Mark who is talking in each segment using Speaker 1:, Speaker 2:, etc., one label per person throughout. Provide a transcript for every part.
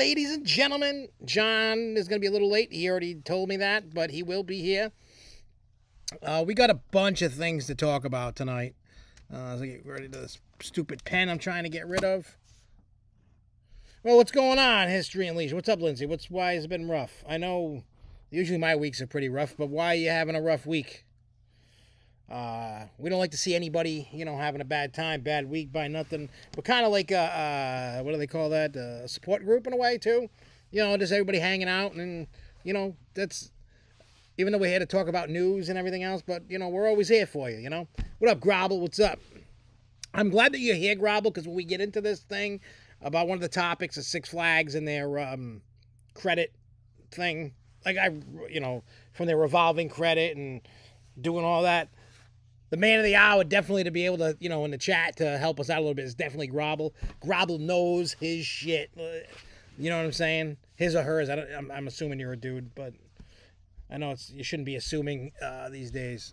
Speaker 1: ladies and gentlemen. John is going to be a little late. He already told me that, but he will be here. We got a bunch of things to talk about tonight. So get ready to this stupid pen I'm trying to get rid of. Well, what's going on, History and Leisure? What's up, Lindsay? Why has it been rough? I know usually my weeks are pretty rough, but why are you having a rough week? We don't like to see anybody, having a bad time, bad week by nothing. We're kind of like what do they call that? A support group in a way too. Just everybody hanging out, and that's even though we're here to talk about news and everything else, but we're always here for you. What up, Grobble? What's up? I'm glad that you're here, Grobble, because when we get into this thing about one of the topics of Six Flags and their credit thing, like from their revolving credit and doing all that. The man of the hour, definitely to be able to, in the chat to help us out a little bit is definitely Grobble. Grobble knows his shit. You know what I'm saying? His or hers. I'm assuming you're a dude, but I know you shouldn't be assuming these days.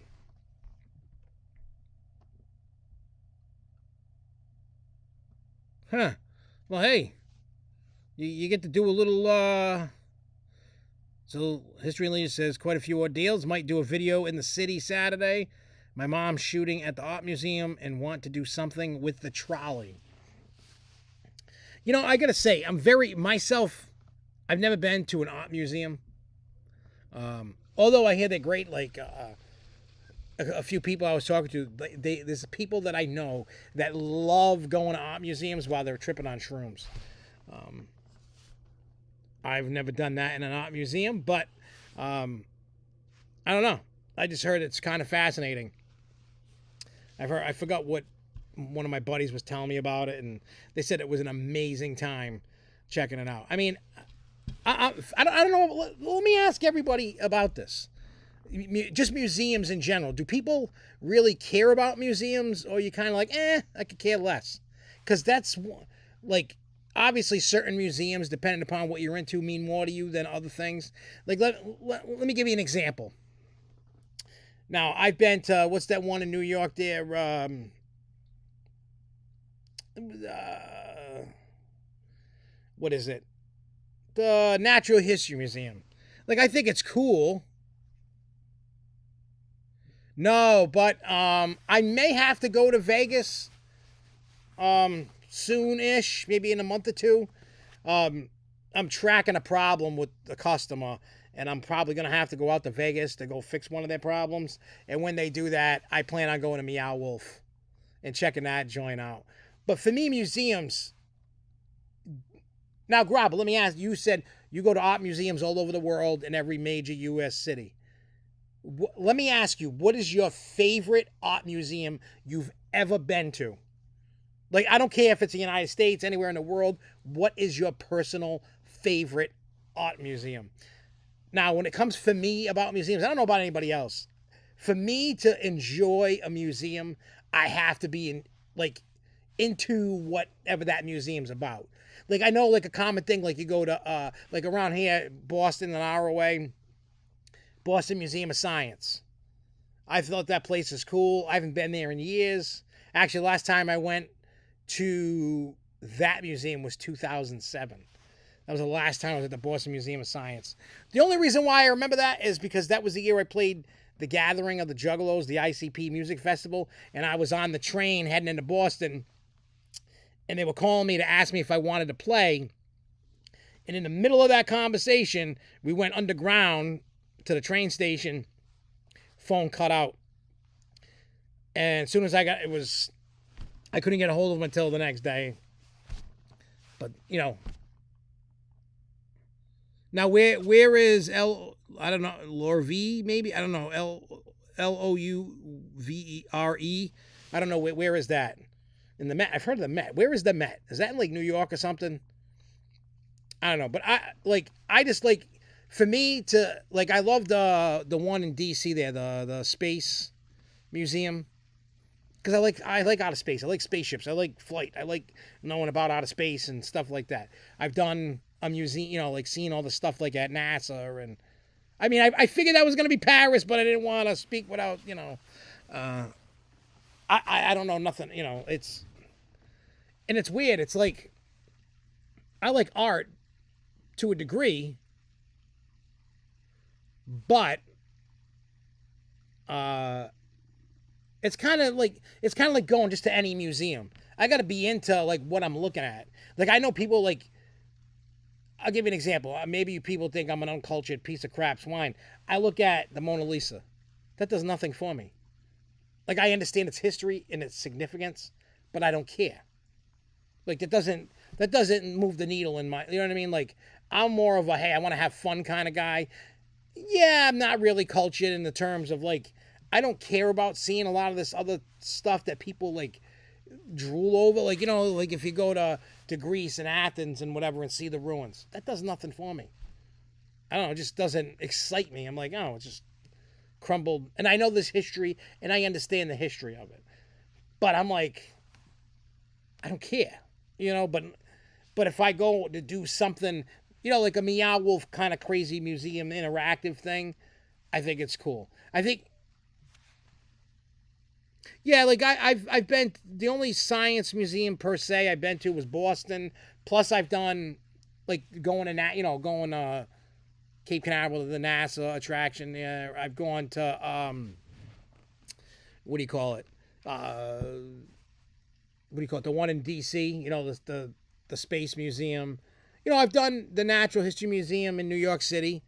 Speaker 1: Huh. Well, hey. You get to do a little, So, History and Leisure says, quite a few ordeals. Might do a video in the city Saturday. My mom's shooting at the art museum and want to do something with the trolley. I gotta say, I've never been to an art museum. Although I hear they're great, like a few people I was talking to, there's people that I know that love going to art museums while they're tripping on shrooms. I've never done that in an art museum, but I don't know. I just heard it's kind of fascinating. I forgot what one of my buddies was telling me about it, and they said it was an amazing time checking it out. I mean, I don't know. Let me ask everybody about this. Just museums in general. Do people really care about museums, or are you kind of like, I could care less? Because that's like, obviously certain museums, depending upon what you're into, mean more to you than other things. Like, let me give you an example. Now, I've been to, what's that one in New York there? What is it? The Natural History Museum. Like, I think it's cool. No, but I may have to go to Vegas soon-ish, maybe in a month or two. I'm tracking a problem with the customer, and I'm probably going to have to go out to Vegas to go fix one of their problems. And when they do that, I plan on going to Meow Wolf and checking that joint out. But for me, museums... Now, Grob, let me ask, you said you go to art museums all over the world in every major U.S. city. Let me ask you, what is your favorite art museum you've ever been to? Like, I don't care if it's the United States, anywhere in the world. What is your personal favorite art museum? Now, when it comes for me about museums, I don't know about anybody else. For me to enjoy a museum, I have to be into whatever that museum's about. Like, I know, like, a common thing, like, you go to, like, around here, Boston, an hour away, Boston Museum of Science. I thought that place is cool. I haven't been there in years. Actually, last time I went to that museum was 2007. That was the last time I was at the Boston Museum of Science. The only reason why I remember that is because that was the year I played the Gathering of the Juggalos, the ICP Music Festival, and I was on the train heading into Boston, and they were calling me to ask me if I wanted to play. And in the middle of that conversation, we went underground to the train station. Phone cut out. And as soon as I couldn't get a hold of him until the next day. But, Now, where is I don't know, Louvre, maybe? I don't know, Louvre? I don't know, where is that? In the Met? I've heard of the Met. Where is the Met? Is that in, like, New York or something? I don't know, but I just, like, for me to, like, I love the one in D.C. there, the Space Museum. Because I like outer space. I like spaceships. I like flight. I like knowing about outer space and stuff like that. I've done a museum, like seeing all the stuff like at NASA. And I mean, I figured that was going to be Paris, but I didn't want to speak without, I don't know nothing, it's weird. It's like, I like art, to a degree, but it's kind of like going just to any museum. I got to be into like what I'm looking at. Like I know people like. I'll give you an example. Maybe people think I'm an uncultured piece of crap swine. I look at the Mona Lisa. That does nothing for me. Like I understand its history and its significance, but I don't care. Like that doesn't move the needle in my. You know what I mean? Like I'm more of a hey, I want to have fun kind of guy. Yeah, I'm not really cultured in the terms of like I don't care about seeing a lot of this other stuff that people like drool over. Like like if you go to Greece and Athens and whatever and see the ruins, that does nothing for me. I don't know, it just doesn't excite me. I'm like, oh, it's just crumbled. And I know this history and I understand the history of it, but I'm like, I don't care, but if I go to do something, like a Meow Wolf kind of crazy museum interactive thing, I think it's cool. I think, yeah, like I've been, the only science museum per se I've been to was Boston. Plus I've done like going to Cape Canaveral to the NASA attraction. Yeah, I've gone to what do you call it? The one in DC, the Space Museum. I've done the Natural History Museum in New York City.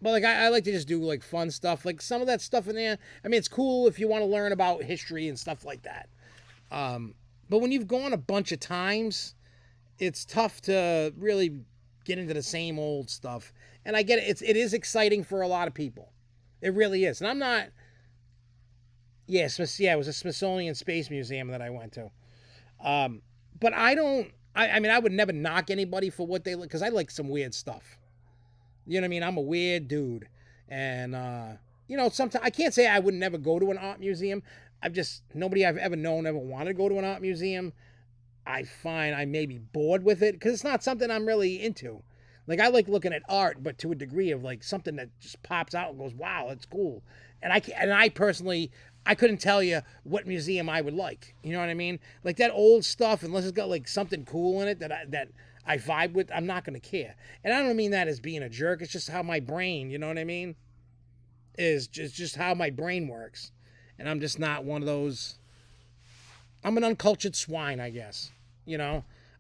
Speaker 1: But like I like to just do like fun stuff. Like some of that stuff in there, I mean, it's cool if you want to learn about history and stuff like that. But when you've gone a bunch of times, it's tough to really get into the same old stuff. And I get it. It is exciting for a lot of people. It really is. And I'm not. Yeah, it was a Smithsonian Space Museum that I went to. But I don't. I mean, I would never knock anybody for what they look, because I like some weird stuff. You know what I mean? I'm a weird dude. And, sometimes I can't say I would never go to an art museum. Nobody I've ever known ever wanted to go to an art museum. I find I may be bored with it because it's not something I'm really into. Like, I like looking at art, but to a degree of like something that just pops out and goes, wow, that's cool. And I personally, I couldn't tell you what museum I would like. You know what I mean? Like that old stuff, unless it's got like something cool in it that I vibe with, I'm not going to care. And I don't mean that as being a jerk. It's just how my brain, you know what I mean? Is just how my brain works. And I'm just not one of those. I'm an uncultured swine, I guess.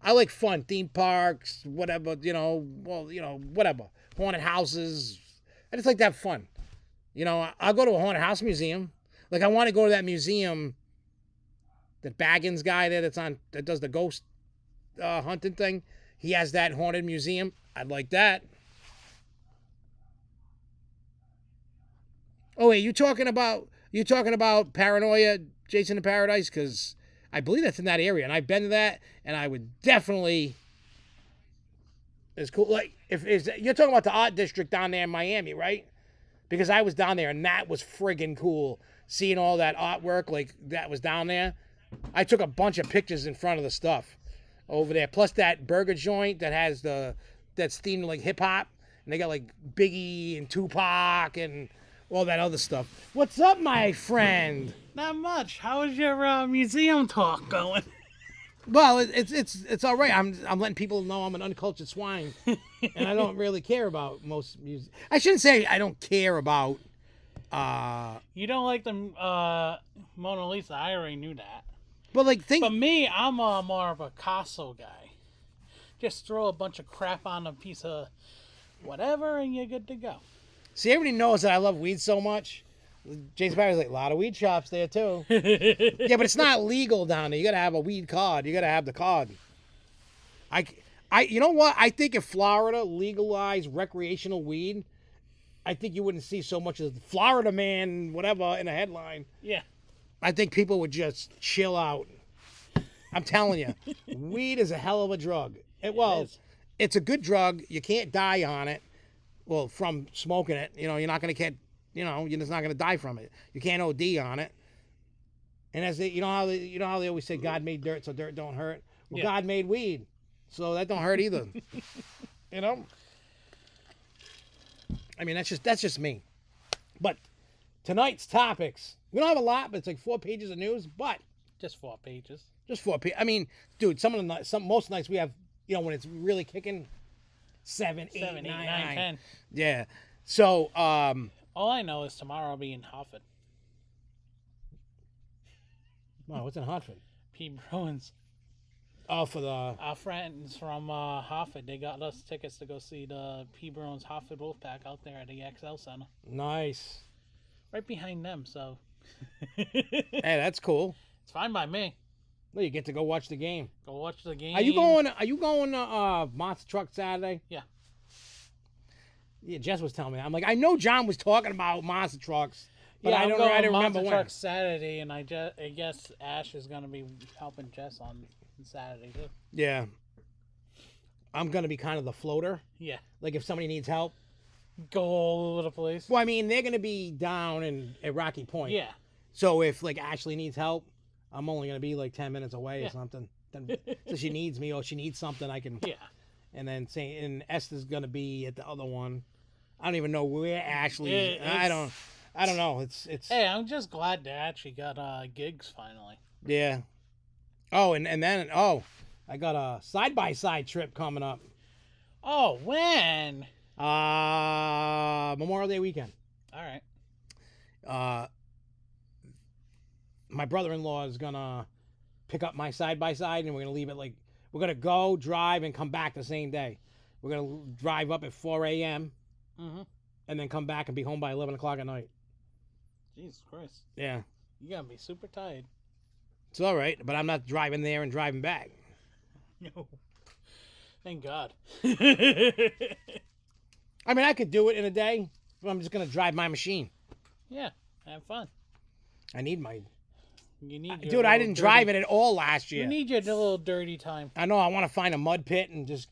Speaker 1: I like fun, theme parks, whatever, whatever. Haunted houses. I just like to have fun. I'll go to a haunted house museum. Like I want to go to that museum, that Baggins guy there that does the ghost hunting thing. He has that haunted museum. I'd like that. Oh wait, you talking about Paranoia, Jason in Paradise? Because I believe that's in that area, and I've been to that, and I would definitely. It's cool. Like if you're talking about the art district down there in Miami, right? Because I was down there, and that was friggin' cool. Seeing all that artwork like that was down there. I took a bunch of pictures in front of the stuff over there. Plus that burger joint that has that's themed like hip hop, and they got like Biggie and Tupac and all that other stuff. What's up, my friend?
Speaker 2: Not much. How is your museum talk going?
Speaker 1: Well, it's all right. I'm letting people know I'm an uncultured swine, and I don't really care about most music. I shouldn't say I don't care about.
Speaker 2: You don't like the Mona Lisa. I already knew that.
Speaker 1: But like,
Speaker 2: But me, I'm more of a Picasso guy. Just throw a bunch of crap on a piece of whatever, and you're good to go.
Speaker 1: See, everybody knows that I love weed so much. Jason Barry's like, a lot of weed shops there too. Yeah, but it's not legal down there. You gotta have a weed card. You gotta have the card. You know what? I think if Florida legalized recreational weed, I think you wouldn't see so much as Florida man, whatever, in a headline.
Speaker 2: Yeah.
Speaker 1: I think people would just chill out. I'm telling you, weed is a hell of a drug. It's a good drug. You can't die on it. Well, from smoking it, you're not going to get, you're just not going to die from it. You can't OD on it. And as how they always say God made dirt so dirt don't hurt. Well, yeah. God made weed, so that don't hurt either. I mean, that's just me. But tonight's topics, we don't have a lot, but it's like 4 pages of news. But
Speaker 2: just 4 pages.
Speaker 1: Just 4 pages. I mean, dude, most nights we have You know, when it's really kicking 7, 8,
Speaker 2: 7, 8,
Speaker 1: 9,
Speaker 2: 9, 10.
Speaker 1: Yeah. So,
Speaker 2: All I know is tomorrow I'll be in Hartford.
Speaker 1: wow, what's in Hartford?
Speaker 2: P. Bruins.
Speaker 1: Oh, for the...
Speaker 2: Our friends from Hartford, they got us tickets to go see the P. Bruins Hartford Wolfpack out there at the XL Center.
Speaker 1: Nice.
Speaker 2: Right behind them, so.
Speaker 1: Hey, that's cool.
Speaker 2: It's fine by me.
Speaker 1: Well, you get to go watch the game.
Speaker 2: Go watch the game.
Speaker 1: Are you going to Monster Truck Saturday?
Speaker 2: Yeah.
Speaker 1: Yeah, Jess was telling me that. I'm like, I know John was talking about Monster Trucks, but
Speaker 2: Yeah,
Speaker 1: I
Speaker 2: I'm
Speaker 1: don't
Speaker 2: going
Speaker 1: I didn't remember
Speaker 2: Monster
Speaker 1: when.
Speaker 2: Truck Saturday, and I guess Ash is going to be helping Jess on Saturday, too.
Speaker 1: Yeah. I'm going to be kind of the floater.
Speaker 2: Yeah.
Speaker 1: Like if somebody needs help.
Speaker 2: Go all over the place.
Speaker 1: Well, I mean, they're going to be down at Rocky Point.
Speaker 2: Yeah.
Speaker 1: So if like Ashley needs help, I'm only going to be like 10 minutes away
Speaker 2: Yeah.
Speaker 1: or something. Then, so she needs me or she needs something, I can.
Speaker 2: Yeah.
Speaker 1: And then and Esther's going to be at the other one. I don't even know where Ashley. I don't know. It's.
Speaker 2: Hey, I'm just glad they actually got gigs finally.
Speaker 1: Yeah. Oh, and then I got a side-by-side trip coming up.
Speaker 2: Oh, when?
Speaker 1: Memorial Day weekend.
Speaker 2: All right.
Speaker 1: My brother-in-law is gonna pick up my side-by-side, and we're gonna leave it we're gonna go, drive, and come back the same day. We're gonna drive up at 4 a.m.
Speaker 2: Mm-hmm.
Speaker 1: and then come back and be home by 11 o'clock at night.
Speaker 2: Jesus Christ.
Speaker 1: Yeah.
Speaker 2: You're going to be super tired.
Speaker 1: It's all right, but I'm not driving there and driving back.
Speaker 2: No. Thank God.
Speaker 1: I mean, I could do it in a day, but I'm just gonna drive my machine.
Speaker 2: Yeah, have fun.
Speaker 1: I need my...
Speaker 2: You need
Speaker 1: Dude, I didn't drive it at all last year.
Speaker 2: You need your little dirty time.
Speaker 1: I know. I want to find a mud pit and just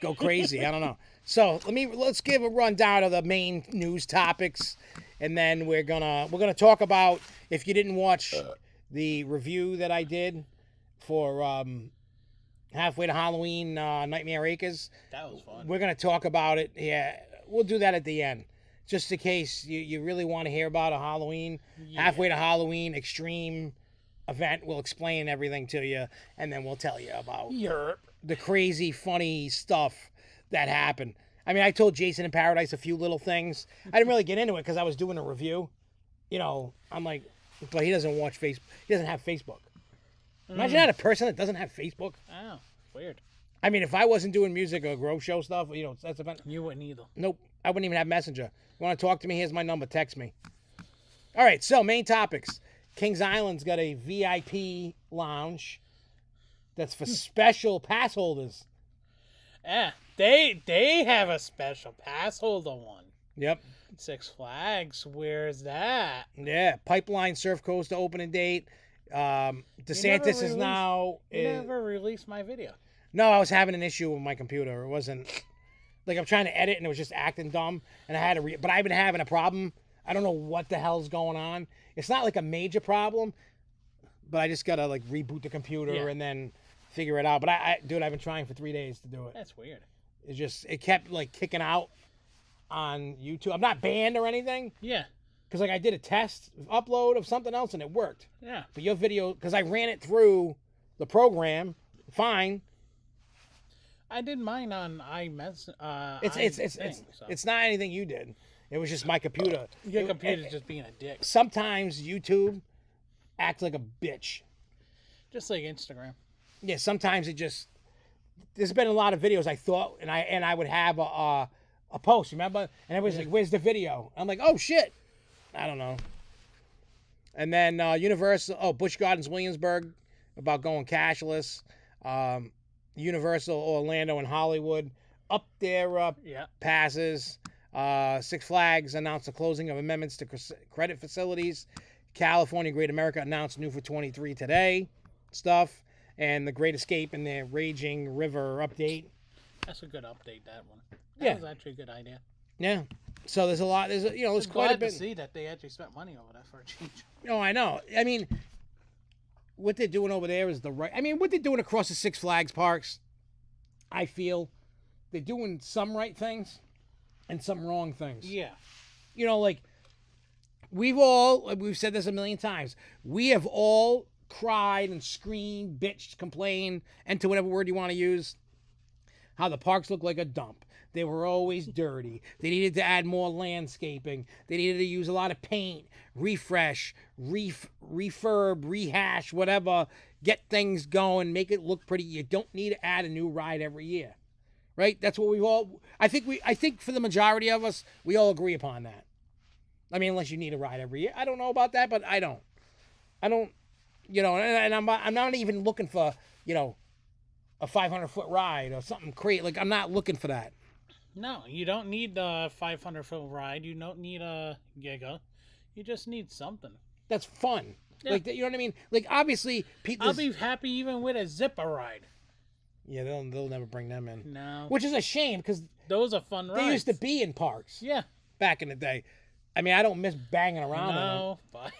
Speaker 1: go crazy. I don't know. So let's give a rundown of the main news topics, and then we're gonna talk about, if you didn't watch the review that I did for Halfway to Halloween, Nightmare Acres.
Speaker 2: That was fun.
Speaker 1: We're gonna talk about it. Yeah, we'll do that at the end, just in case you really want to hear about a Halloween, Halfway to Halloween extreme event. We'll explain everything to you, and then we'll tell you about the crazy, funny stuff that happened. I mean, I told Jason in Paradise a few little things. I didn't really get into it because I was doing a review. You know, I'm like, but he doesn't watch Facebook. He doesn't have Facebook. Imagine that, a person that doesn't have Facebook.
Speaker 2: Oh, weird.
Speaker 1: I mean, if I wasn't doing music or Grove Show stuff, you know, that's event.
Speaker 2: You wouldn't either.
Speaker 1: Nope. I wouldn't even have Messenger. You want to talk to me? Here's my number. Text me. All right. So main topics. Kings Island's got a VIP lounge that's for special pass holders.
Speaker 2: Yeah, they have a special pass holder one.
Speaker 1: Yep.
Speaker 2: Six Flags. Where's that?
Speaker 1: Yeah. Pipeline Surf Coaster opening date. Desantis is now.
Speaker 2: You never released my video.
Speaker 1: No, I was having an issue with my computer. It wasn't like I'm trying to edit and it was just acting dumb, and I had to. But I've been having a problem. I don't know what the hell's going on. It's not like a major problem, but I just gotta like reboot the computer and then figure it out. But dude, I've been trying for 3 days to do it.
Speaker 2: That's weird.
Speaker 1: It kept like kicking out on YouTube. I'm not banned or anything.
Speaker 2: Yeah.
Speaker 1: Because like I did a test upload of something else and it worked.
Speaker 2: Yeah.
Speaker 1: But your video, because I ran it through the program, fine.
Speaker 2: I did mine on iMess.
Speaker 1: It's not anything you did. It was just my computer.
Speaker 2: Your computer's just being a dick.
Speaker 1: Sometimes YouTube acts like a bitch.
Speaker 2: Just like Instagram.
Speaker 1: Yeah, sometimes it just. There's been a lot of videos I thought, and I would have a post, remember? And everybody's like, "Where's the video?" I'm like, "Oh shit, I don't know." And then Universal, Busch Gardens, Williamsburg, about going cashless. Universal, Orlando, and Hollywood up their passes. Six Flags announced the closing of amendments to credit facilities. California Great America announced new for 23 today stuff. And the Great Escape and the Raging River update.
Speaker 2: That's a good update, that one. That was actually a good idea.
Speaker 1: Yeah. So there's a lot. There's quite a bit.
Speaker 2: To see that they actually spent money over that for a change.
Speaker 1: Oh, I know. I mean, what they're doing over there is the right. I mean, what they're doing across the Six Flags parks, I feel they're doing some right things and some wrong things.
Speaker 2: Yeah.
Speaker 1: You know, like we've said this a million times. We have all cried and screamed, bitched, complained, enter whatever word you want to use, how the parks look like a dump. They were always dirty. They needed to add more landscaping. They needed to use a lot of paint, refresh, refurb, rehash, whatever. Get things going, make it look pretty. You don't need to add a new ride every year, right? That's what we all. I think for the majority of us, we all agree upon that. I mean, unless you need a ride every year. I don't know about that, but I don't. You know, and I'm not even looking for, you know, a 500-foot ride or something crazy. Like, I'm not looking for that.
Speaker 2: No, you don't need a 500-foot ride. You don't need a Giga. You just need something.
Speaker 1: That's fun.
Speaker 2: Yeah.
Speaker 1: Like, you know what I mean? Like, obviously,
Speaker 2: I'll be happy even with a zipper ride.
Speaker 1: Yeah, they'll never bring them in.
Speaker 2: No.
Speaker 1: Which is a shame, because
Speaker 2: those are fun rides.
Speaker 1: They used to be in parks.
Speaker 2: Yeah.
Speaker 1: Back in the day. I mean, I don't miss banging around.
Speaker 2: No, but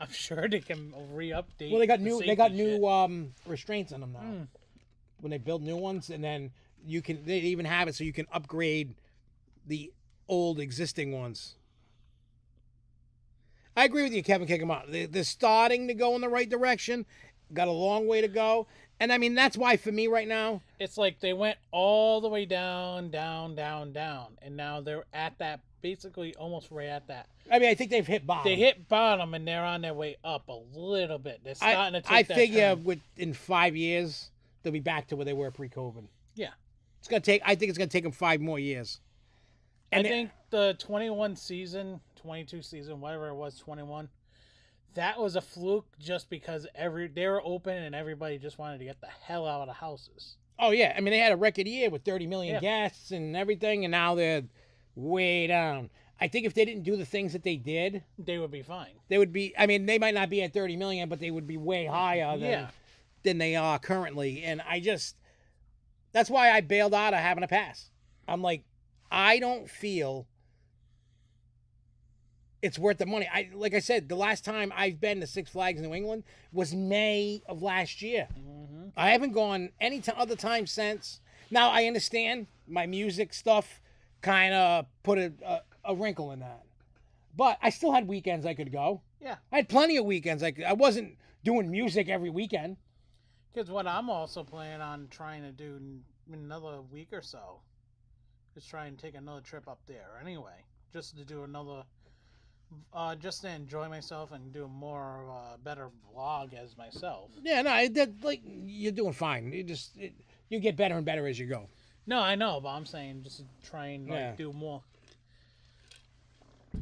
Speaker 2: I'm sure they can re-update.
Speaker 1: Well, they got new
Speaker 2: shit.
Speaker 1: Restraints on them now. When they build new ones, and then they even have it so you can upgrade the old existing ones. I agree with you, Kevin. Kick them out. They're starting to go in the right direction. Got a long way to go. And I mean, that's why for me right now,
Speaker 2: it's like they went all the way down, down, down, down. And now they're at that, basically almost right at that.
Speaker 1: I mean, I think they've hit bottom.
Speaker 2: They hit bottom and they're on their way up a little bit. They're starting to take
Speaker 1: I
Speaker 2: that
Speaker 1: figure
Speaker 2: turn.
Speaker 1: within 5 years, they'll be back to where they were pre-COVID.
Speaker 2: Yeah.
Speaker 1: I think it's going to take them 5 more years. And
Speaker 2: I think the 21 season, 22 season, whatever it was, 21, that was a fluke just because they were open and everybody just wanted to get the hell out of the houses.
Speaker 1: Oh, yeah. I mean, they had a record year with 30 million guests and everything, and now they're way down. I think if they didn't do the things that they did,
Speaker 2: they would be fine.
Speaker 1: They would be, I mean, they might not be at 30 million, but they would be way higher than they are currently. And that's why I bailed out of having a pass. I'm like, I don't feel it's worth the money. Like I said, the last time I've been to Six Flags New England was May of last year. Mm-hmm. I haven't gone any other time since. Now, I understand my music stuff kind of put a wrinkle in that. But I still had weekends I could go.
Speaker 2: Yeah.
Speaker 1: I had plenty of weekends. I wasn't doing music every weekend.
Speaker 2: Because what I'm also planning on trying to do in another week or so is try and take another trip up there anyway. Just to do another... just to enjoy myself and do a more better vlog as myself.
Speaker 1: Yeah, no, you're doing fine. You get better and better as you go.
Speaker 2: No, I know, but I'm saying just try and do more.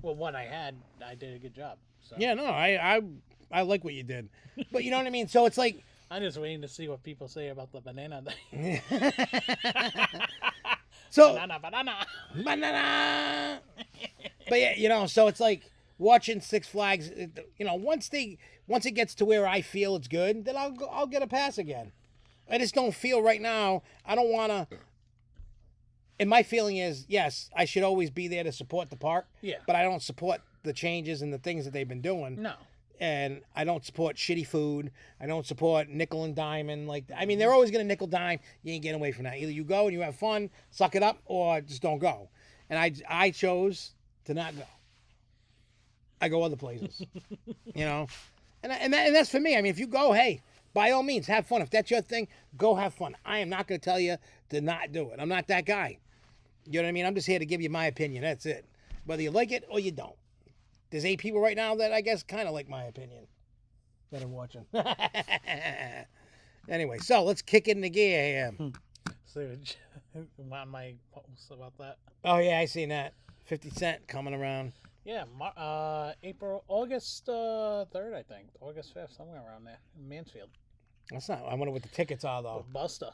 Speaker 2: Well, what I had, I did a good job. So.
Speaker 1: Yeah, no, I like what you did, but you know what I mean. So it's like
Speaker 2: I'm just waiting to see what people say about the banana thing.
Speaker 1: So
Speaker 2: banana.
Speaker 1: But yeah, you know, so it's like watching Six Flags. You know, once it gets to where I feel it's good, then I'll get a pass again. I just don't feel right now. I don't want to. And my feeling is, yes, I should always be there to support the park.
Speaker 2: Yeah.
Speaker 1: But I don't support the changes and the things that they've been doing.
Speaker 2: No.
Speaker 1: And I don't support shitty food. I don't support nickel and diamond. I mean, they're always going to nickel dime. You ain't getting away from that. Either you go and you have fun, suck it up, or just don't go. And I chose to not go. I go other places. You know? And that's for me. I mean, if you go, hey, by all means, have fun. If that's your thing, go have fun. I am not going to tell you to not do it. I'm not that guy. You know what I mean? I'm just here to give you my opinion. That's it. Whether you like it or you don't. There's 8 people right now that I guess kind of like my opinion that are watching. Anyway, so let's kick it into gear here.
Speaker 2: So, on my post about that.
Speaker 1: Oh, yeah, I seen that. 50 Cent coming around.
Speaker 2: Yeah, August 3rd, I think. August 5th, somewhere around there in Mansfield.
Speaker 1: That's not, I wonder what the tickets are, though.
Speaker 2: With Busta.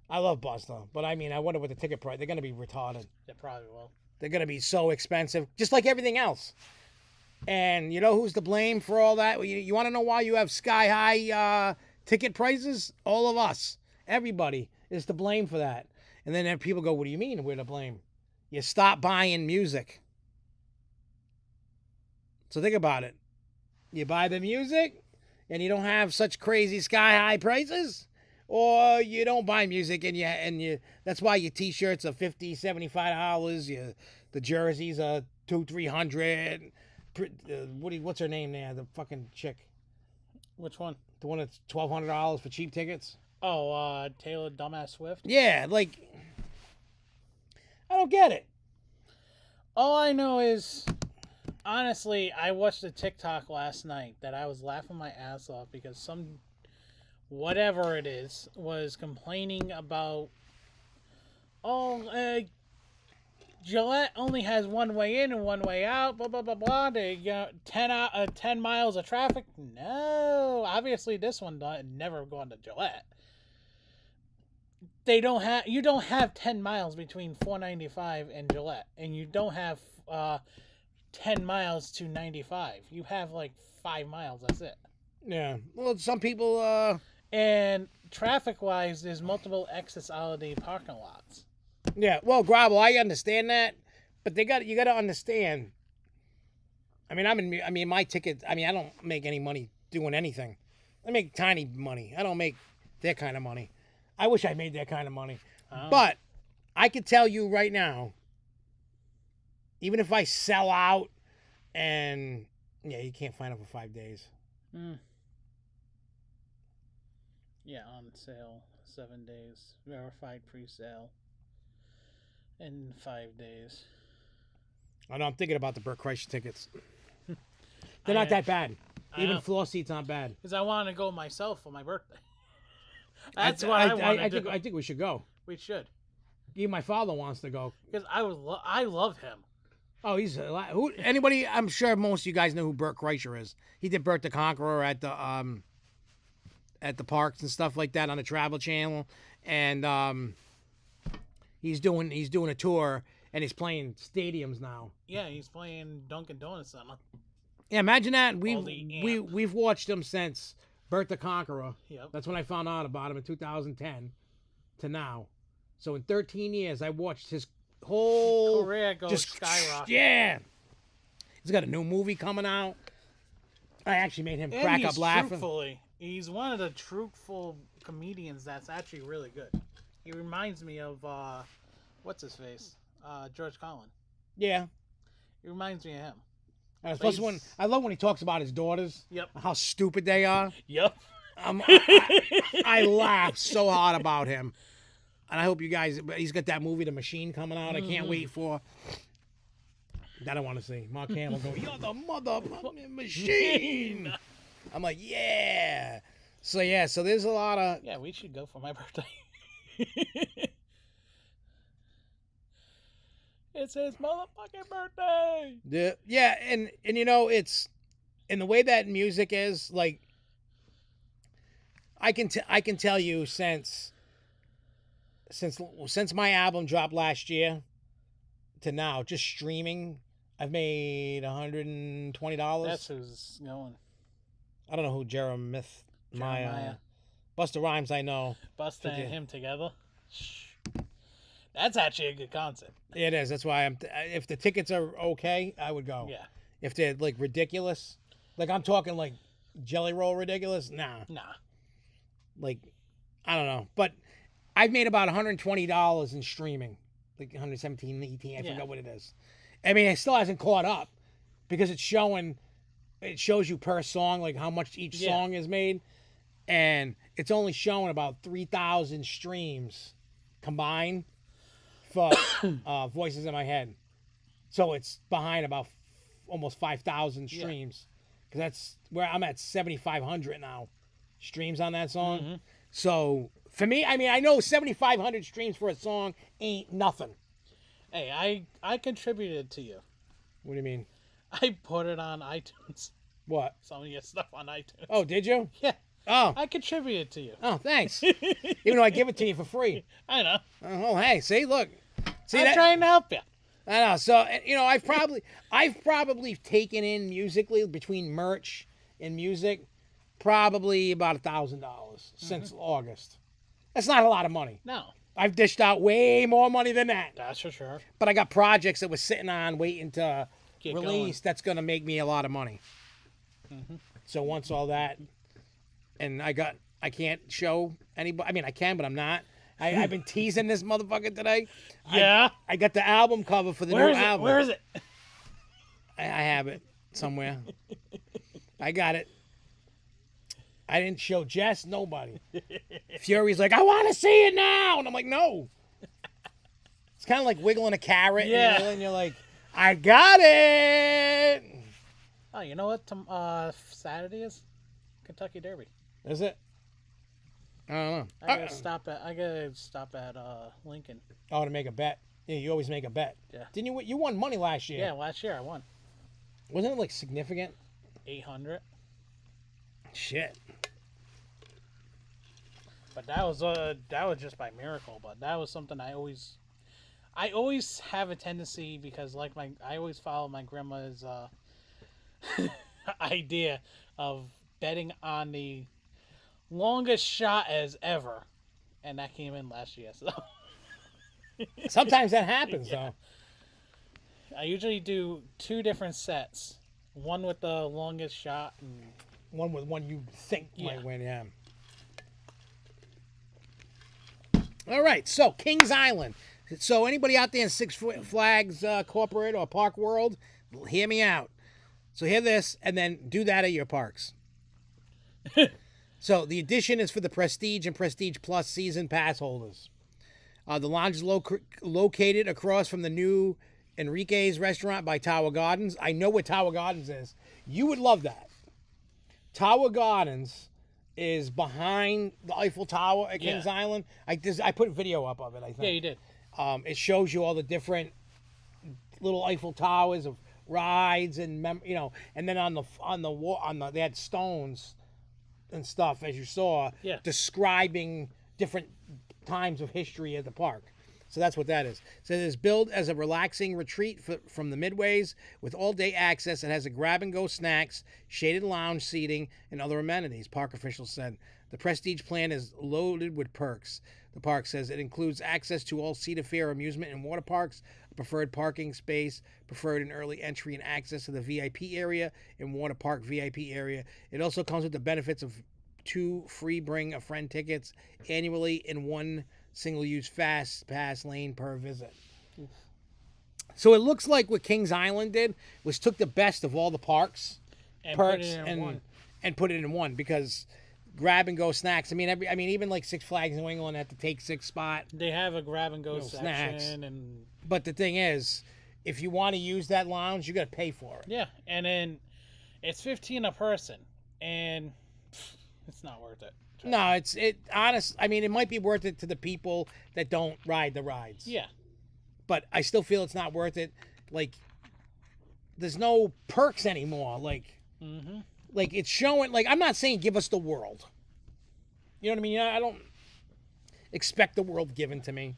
Speaker 1: I love Busta, but I mean, I wonder what the ticket price, they're going to be retarded.
Speaker 2: They probably will.
Speaker 1: They're going to be so expensive, just like everything else. And you know who's to blame for all that? You want to know why you have sky-high ticket prices? All of us. Everybody is to blame for that. And then people go, what do you mean we're to blame? You stop buying music. So think about it. You buy the music, and you don't have such crazy sky-high prices, or you don't buy music, and you that's why your T-shirts are $50, $75. The jerseys are $200, $300. What's her name there? The fucking chick.
Speaker 2: Which one?
Speaker 1: The one that's $1,200 for cheap tickets.
Speaker 2: Oh, Taylor Dumbass Swift?
Speaker 1: Yeah, like, I don't get it.
Speaker 2: All I know is, honestly, I watched a TikTok last night that I was laughing my ass off because some, whatever it is, was complaining about, Gillette only has one way in and one way out, blah, blah, blah, blah. They got 10 miles of traffic. No, obviously this one never gone to Gillette. You don't have 10 miles between 495 and Gillette, and you don't have 10 miles to 95. You have like 5 miles, that's it.
Speaker 1: Yeah. Well, some people,
Speaker 2: And traffic-wise, there's multiple exits out of the parking lots.
Speaker 1: Yeah, well, Gravel, I understand that, but you got to understand. I mean, my ticket. I mean, I don't make any money doing anything. I make tiny money. I don't make that kind of money. I wish I made that kind of money, but I could tell you right now, even if I sell out, and yeah, you can't find it for 5 days.
Speaker 2: Yeah, on sale, 7 days, verified pre-sale. In 5 days.
Speaker 1: I know. I'm thinking about the Burt Kreischer tickets. They're not that bad. Even floor seats aren't bad.
Speaker 2: Because I want to go myself for my birthday. That's what I want to do.
Speaker 1: I think we should go.
Speaker 2: We should.
Speaker 1: Even my father wants to go.
Speaker 2: Because I love him.
Speaker 1: Oh, he's a lot. Anybody? I'm sure most of you guys know who Burt Kreischer is. He did Burt the Conqueror at the parks and stuff like that on the Travel Channel, and he's doing a tour, and he's playing stadiums now.
Speaker 2: Yeah, he's playing Dunkin' Donuts Center.
Speaker 1: Yeah, imagine that. We've watched him since Burt the Conqueror.
Speaker 2: Yep.
Speaker 1: That's when I found out about him in 2010 to now. So in 13 years, I watched his whole
Speaker 2: career go skyrocket.
Speaker 1: Yeah. He's got a new movie coming out. I actually made him crack up laughing.
Speaker 2: He's one of the truthful comedians that's actually really good. He reminds me of what's his face? George Carlin.
Speaker 1: Yeah.
Speaker 2: He reminds me of him.
Speaker 1: Plus, I love when he talks about his daughters.
Speaker 2: Yep.
Speaker 1: How stupid they are.
Speaker 2: Yep.
Speaker 1: I laugh so hard about him, and I hope you guys. He's got that movie, The Machine, coming out. I can't wait for. That I want to see. Mark Hamill go, "You're the motherfucking machine." I'm like, yeah. So there's a lot of.
Speaker 2: Yeah, we should go for my birthday. It's his motherfucking birthday.
Speaker 1: Yeah, and it's in the way that music is, like, I can tell you since my album dropped last year to now, just streaming, I've made $120.
Speaker 2: That's who's going.
Speaker 1: I don't know who Jeremiah. Busta Rhymes, I know.
Speaker 2: Busta and him together. That's actually a good concept.
Speaker 1: It is. That's why if the tickets are okay, I would go.
Speaker 2: Yeah.
Speaker 1: If they're like ridiculous, like I'm talking like Jelly Roll ridiculous, nah. Like, I don't know, but I've made about $120 in streaming, like 117, 18. I forgot what it is. I mean, it still hasn't caught up because it shows you per song, like how much each song is made, and it's only showing about 3,000 streams combined for Voices in My Head. So it's behind about almost 5,000 streams, because that's where I'm at 7,500 now streams on that song. Mm-hmm. So for me, I mean, I know 7,500 streams for a song ain't nothing.
Speaker 2: Hey, I contributed to you. What
Speaker 1: do you mean?
Speaker 2: I put it on iTunes.
Speaker 1: What?
Speaker 2: Some of your stuff on iTunes.
Speaker 1: Oh, did you?
Speaker 2: Yeah.
Speaker 1: Oh.
Speaker 2: I contributed to you.
Speaker 1: Oh, thanks. Even though I give it to you for free.
Speaker 2: I know.
Speaker 1: Oh, hey, see, look.
Speaker 2: I'm trying to help you.
Speaker 1: I know. So, I've probably taken in musically, between merch and music, probably about $1,000 since August. That's not a lot of money.
Speaker 2: No.
Speaker 1: I've dished out way more money than that.
Speaker 2: That's for sure. But
Speaker 1: I got projects that was sitting on waiting to
Speaker 2: get
Speaker 1: release.
Speaker 2: Going.
Speaker 1: That's going to make me a lot of money.
Speaker 2: Mm-hmm.
Speaker 1: So once all that, and I can't show anybody. I mean, I can, but I'm not. I've been teasing this motherfucker today.
Speaker 2: Yeah.
Speaker 1: I got the album cover for the new album.
Speaker 2: Where is it?
Speaker 1: I have it somewhere. I got it. I didn't show Jess, nobody. Fury's like, I want to see it now. And I'm like, no. It's kind of like wiggling a carrot.
Speaker 2: Yeah.
Speaker 1: And you're like, I got it.
Speaker 2: Oh, you know what? Saturday is Kentucky Derby.
Speaker 1: Is it? I don't know.
Speaker 2: I gotta stop at Lincoln.
Speaker 1: Oh, to make a bet. Yeah, you always make a bet.
Speaker 2: Yeah.
Speaker 1: Didn't you won money last year?
Speaker 2: Yeah, last year I won.
Speaker 1: Wasn't it like significant?
Speaker 2: 800.
Speaker 1: Shit.
Speaker 2: But that was just by miracle. But that was something I always have a tendency, because I always follow my grandma's idea of betting on the longest shot as ever, and that came in last year. So
Speaker 1: Sometimes that happens though.
Speaker 2: I usually do 2 different sets, one with the longest shot and
Speaker 1: One with one you think might win, yeah. All right, so Kings Island. So anybody out there in Six Flags corporate or park world, hear me out. So hear this, and then do that at your parks. So the addition is for the Prestige and Prestige Plus season pass holders. The lounge is located across from the new Enrique's restaurant by Tower Gardens. I know where Tower Gardens is. You would love that. Tower Gardens is behind the Eiffel Tower at Kings Island. I put a video up of it, I think.
Speaker 2: Yeah, you did.
Speaker 1: It shows you all the different little Eiffel Towers of rides and and then on the they had stones and stuff, as you saw, describing different times of history at the park. So that's what that is. So it is billed as a relaxing retreat from the midways with all-day access. It has a grab-and-go snacks, shaded lounge seating, and other amenities, park officials said. The Prestige plan is loaded with perks. The park says it includes access to all Cedar Fair amusement and water parks, a preferred parking space, preferred and early entry and access to the VIP area and water park VIP area. It also comes with the benefits of 2 free bring a friend tickets annually and 1 single-use fast pass lane per visit. Oof. So it looks like what Kings Island did was took the best of all the parks,
Speaker 2: and
Speaker 1: perks,
Speaker 2: and
Speaker 1: put it in one, because grab and go snacks. I mean, even like Six Flags New England at the Take 6 spot,
Speaker 2: they have a grab and go section.
Speaker 1: Snacks. But the thing is, if you want to use that lounge, you got to pay for it.
Speaker 2: Yeah, and then it's $15 a person, and it's not worth it.
Speaker 1: No, it might be worth it to the people that don't ride the rides.
Speaker 2: Yeah.
Speaker 1: But I still feel it's not worth it. Like, there's no perks anymore. Like, like it's showing, like, I'm not saying give us the world. You know what I mean? I don't expect the world given to me.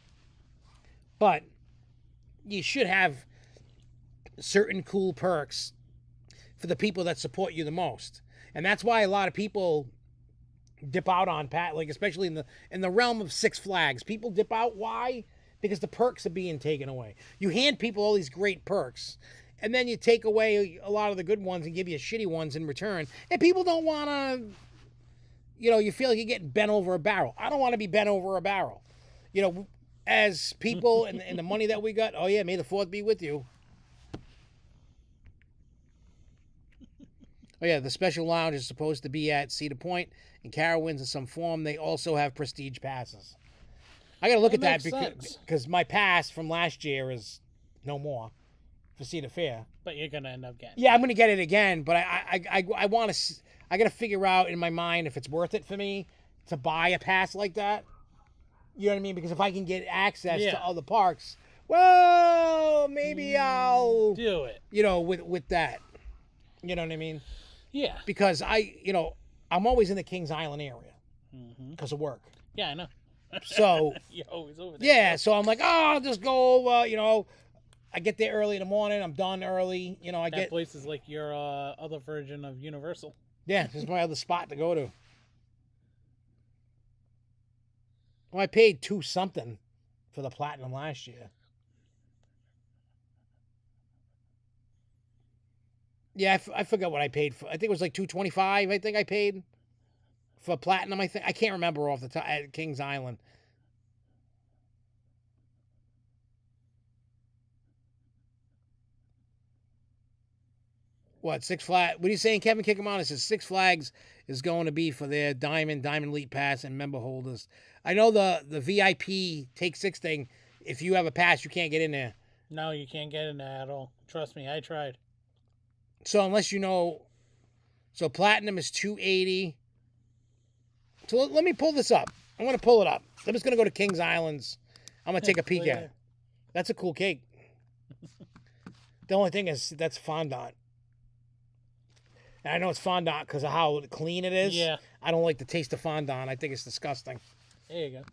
Speaker 1: But you should have certain cool perks for the people that support you the most. And that's why a lot of people dip out on like especially in the realm of Six Flags. People dip out. Why? Because the perks are being taken away. You hand people all these great perks, and then you take away a lot of the good ones and give you shitty ones in return. And people don't want to, you feel like you're getting bent over a barrel. I don't want to be bent over a barrel. As people and the money that we got, oh yeah, may the 4th be with you. Oh yeah, the special lounge is supposed to be at Cedar Point and Carowinds in some form. They also have Prestige passes. I got to look at that because my pass from last year is no more for Cedar Fair.
Speaker 2: But you're gonna end up getting.
Speaker 1: Yeah, I'm gonna get it again, but I want to. I got to figure out in my mind if it's worth it for me to buy a pass like that. You know what I mean? Because if I can get access to all the parks, well, maybe I'll
Speaker 2: do it.
Speaker 1: With that. You know what I mean?
Speaker 2: Yeah.
Speaker 1: Because I'm always in the Kings Island area because of work.
Speaker 2: Yeah, I know.
Speaker 1: So
Speaker 2: you're always over there.
Speaker 1: Yeah, so I'm like, I'll just go over. I get there early in the morning. I'm done early.
Speaker 2: That place is like your other version of Universal.
Speaker 1: Yeah, this is my other spot to go to. Well, I paid $2 something for the Platinum last year. Yeah, I forgot what I paid for. I think it was like $225. I think I paid for Platinum. I can't remember off the top at Kings Island. What, Six Flags? What are you saying, Kevin? Kick him on. It says Six Flags is going to be for their Diamond Elite Pass and member holders. I know the VIP Take 6 thing, if you have a pass, you can't get in there.
Speaker 2: No, you can't get in there at all. Trust me, I tried.
Speaker 1: So unless you know... So Platinum is $280. So let me pull this up. I'm going to pull it up. I'm just going to go to Kings Islands. I'm going to take a peek at it. That's a cool cake. The only thing is that's fondant. And I know it's fondant because of how clean it is.
Speaker 2: Yeah.
Speaker 1: I don't like the taste of fondant. I think it's disgusting.
Speaker 2: There you go.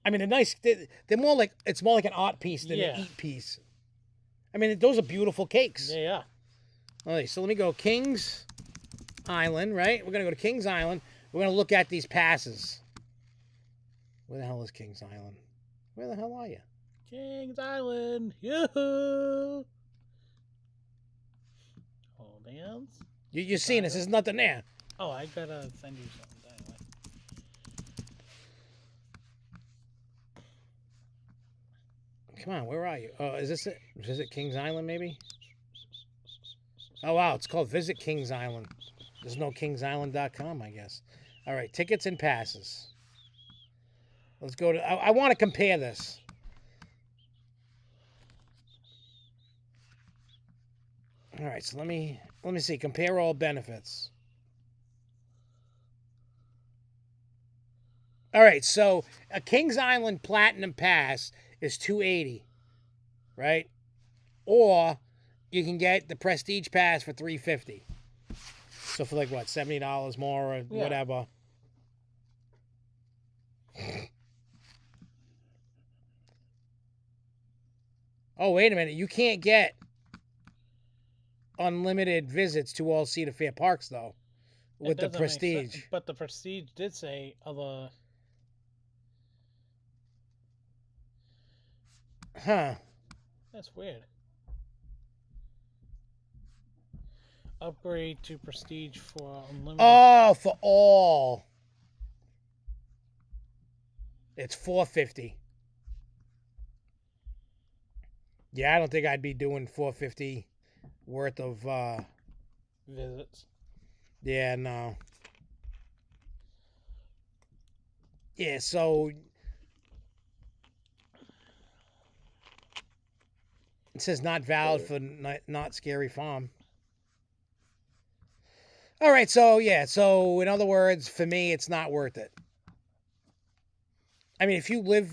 Speaker 1: I mean, they're more like, it's more like an art piece than an eat piece. I mean, those are beautiful cakes.
Speaker 2: Yeah.
Speaker 1: All right, so let me go Kings Island, right? We're going to go to Kings Island. We're going to look at these passes. Where the hell is Kings Island? Where the hell are you?
Speaker 2: Kings Island. Yoo-hoo. Hold hands.
Speaker 1: You're seeing this. There's nothing there.
Speaker 2: Oh, I gotta send you something anyway.
Speaker 1: Come on, where are you? Oh, is this it? Is it Kings Island, maybe? Oh, wow. It's called Visit Kings Island. There's no kingsisland.com, I guess. All right, tickets and passes. Let's go to... I want to compare this. All right, so let me see. Compare all benefits. All right, so a Kings Island Platinum Pass is $280, right? Or you can get the Prestige Pass for $350. So for like what, $70 more or whatever. Oh, wait a minute. You can't get unlimited visits to all Cedar Fair parks, though, with the Prestige.
Speaker 2: But the Prestige did say other...
Speaker 1: Huh.
Speaker 2: That's weird. Upgrade to Prestige for unlimited...
Speaker 1: Oh, for all. It's $450. Yeah, I don't think I'd be doing $450 worth of
Speaker 2: visits.
Speaker 1: Yeah, no. Yeah, so it says not valid for not Scary Farm. All right, so yeah, so in other words, for me, it's not worth it. I mean, if you live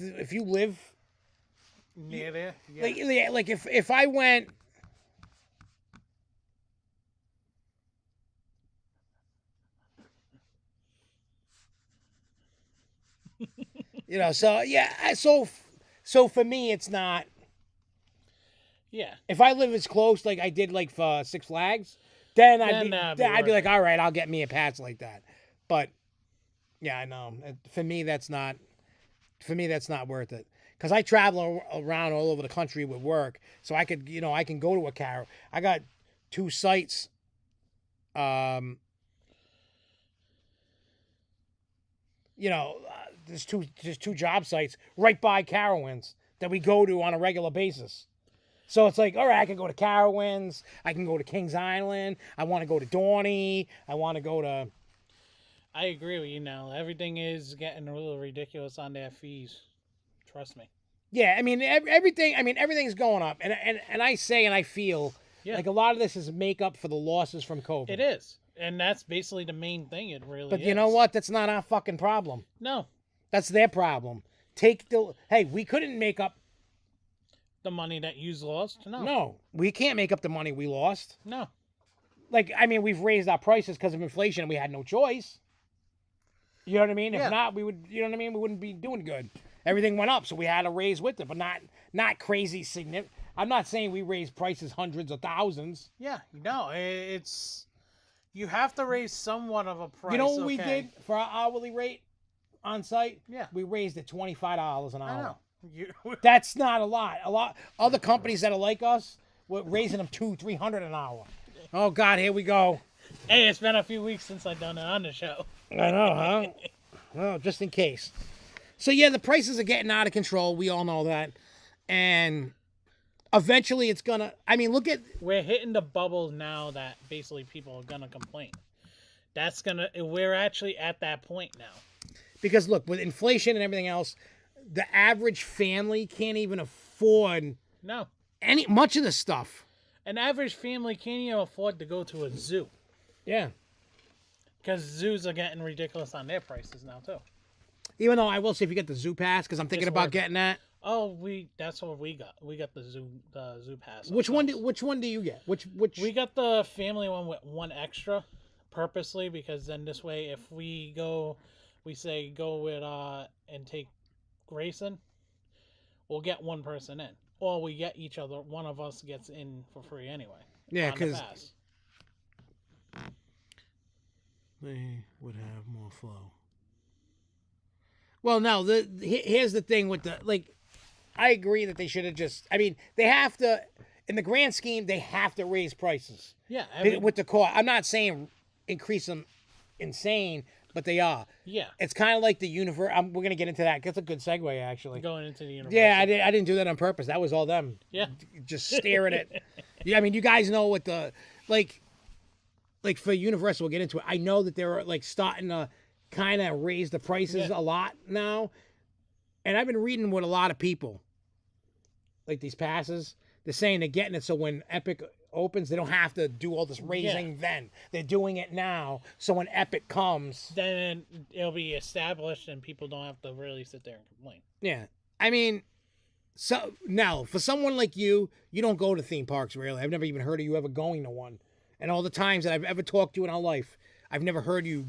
Speaker 2: near there, yeah.
Speaker 1: like if I went. You know, so yeah, so for me, it's not.
Speaker 2: Yeah.
Speaker 1: If I live as close, like I did, like for Six Flags, then I'd be like, all right, I'll get me a pass like that. But yeah, I know. For me, that's not worth it. Because I travel around all over the country with work, so I could, I can go to a car. I got 2 sites. There's two job sites right by Carowinds that we go to on a regular basis. So it's like, all right, I can go to Carowinds. I can go to Kings Island. I want to go to Dorney. I want to go to...
Speaker 2: I agree with you now. Everything is getting a little ridiculous on their fees. Trust me.
Speaker 1: Yeah, I mean, everything's going up. And I say and I feel like a lot of this is make up for the losses from COVID.
Speaker 2: It is. And that's basically the main thing. It really is.
Speaker 1: But you know what? That's not our fucking problem.
Speaker 2: No.
Speaker 1: That's their problem. Hey, we couldn't make up
Speaker 2: the money that you lost.
Speaker 1: No, we can't make up the money we lost.
Speaker 2: No.
Speaker 1: Like, I mean, we've raised our prices because of inflation and we had no choice. You know what I mean?
Speaker 2: Yeah.
Speaker 1: If not, we would, you know what I mean? We wouldn't be doing good. Everything went up, so we had to raise with it, but not crazy significant. I'm not saying we raised prices hundreds of thousands.
Speaker 2: Yeah, it's... You have to raise somewhat of a price.
Speaker 1: You know what we did for our hourly rate on site?
Speaker 2: Yeah.
Speaker 1: We raised it $25 an hour.
Speaker 2: I know.
Speaker 1: That's not a lot. Other companies that are like us, we're raising them $200-300 an hour. Oh God, here we go.
Speaker 2: Hey, it's been a few weeks since I've done it on the show.
Speaker 1: I know, huh? Well, just in case. So yeah, the prices are getting out of control. We all know that, and eventually it's gonna. I mean, look at.
Speaker 2: We're hitting the bubble now that basically people are gonna complain. We're actually at that point now.
Speaker 1: Because look, with inflation and everything else, the average family can't even afford
Speaker 2: No.
Speaker 1: much of the stuff.
Speaker 2: An average family can't even afford to go to a zoo.
Speaker 1: Yeah.
Speaker 2: Because zoos are getting ridiculous on their prices now too.
Speaker 1: Even though I will say if you get the zoo pass, because I'm thinking about getting that.
Speaker 2: Oh, that's what we got. We got the zoo pass.
Speaker 1: Which one do you get? Which
Speaker 2: We got the family one with one extra, purposely, because then this way, if we go with and take Grayson, we'll get one person in, or we get each other. One of us gets in for free anyway.
Speaker 1: Yeah, because they would have more flow. Well, no. Here's the thing with I agree that they should have just. I mean, they have to. In the grand scheme, they have to raise prices.
Speaker 2: Yeah,
Speaker 1: with the cost. I'm not saying increase them insane, but they are.
Speaker 2: Yeah.
Speaker 1: It's kind of like the universe. We're gonna get into that. That's a good segue, actually.
Speaker 2: Going into the universe.
Speaker 1: Yeah, I didn't do that on purpose. That was all them.
Speaker 2: Yeah.
Speaker 1: Just staring at. Yeah, I mean, you guys know what the like for Universal. We'll get into it. I know that they're starting to kind of raise the prices a lot now, and I've been reading with a lot of people. Like these passes, they're saying they're getting it so when Epic opens, they don't have to do all this raising then. They're doing it now, so when Epic comes...
Speaker 2: Then it'll be established and people don't have to really sit there and complain.
Speaker 1: Yeah. I mean, so now, for someone like you don't go to theme parks, really. I've never even heard of you ever going to one. And all the times that I've ever talked to you in our life, I've never heard you,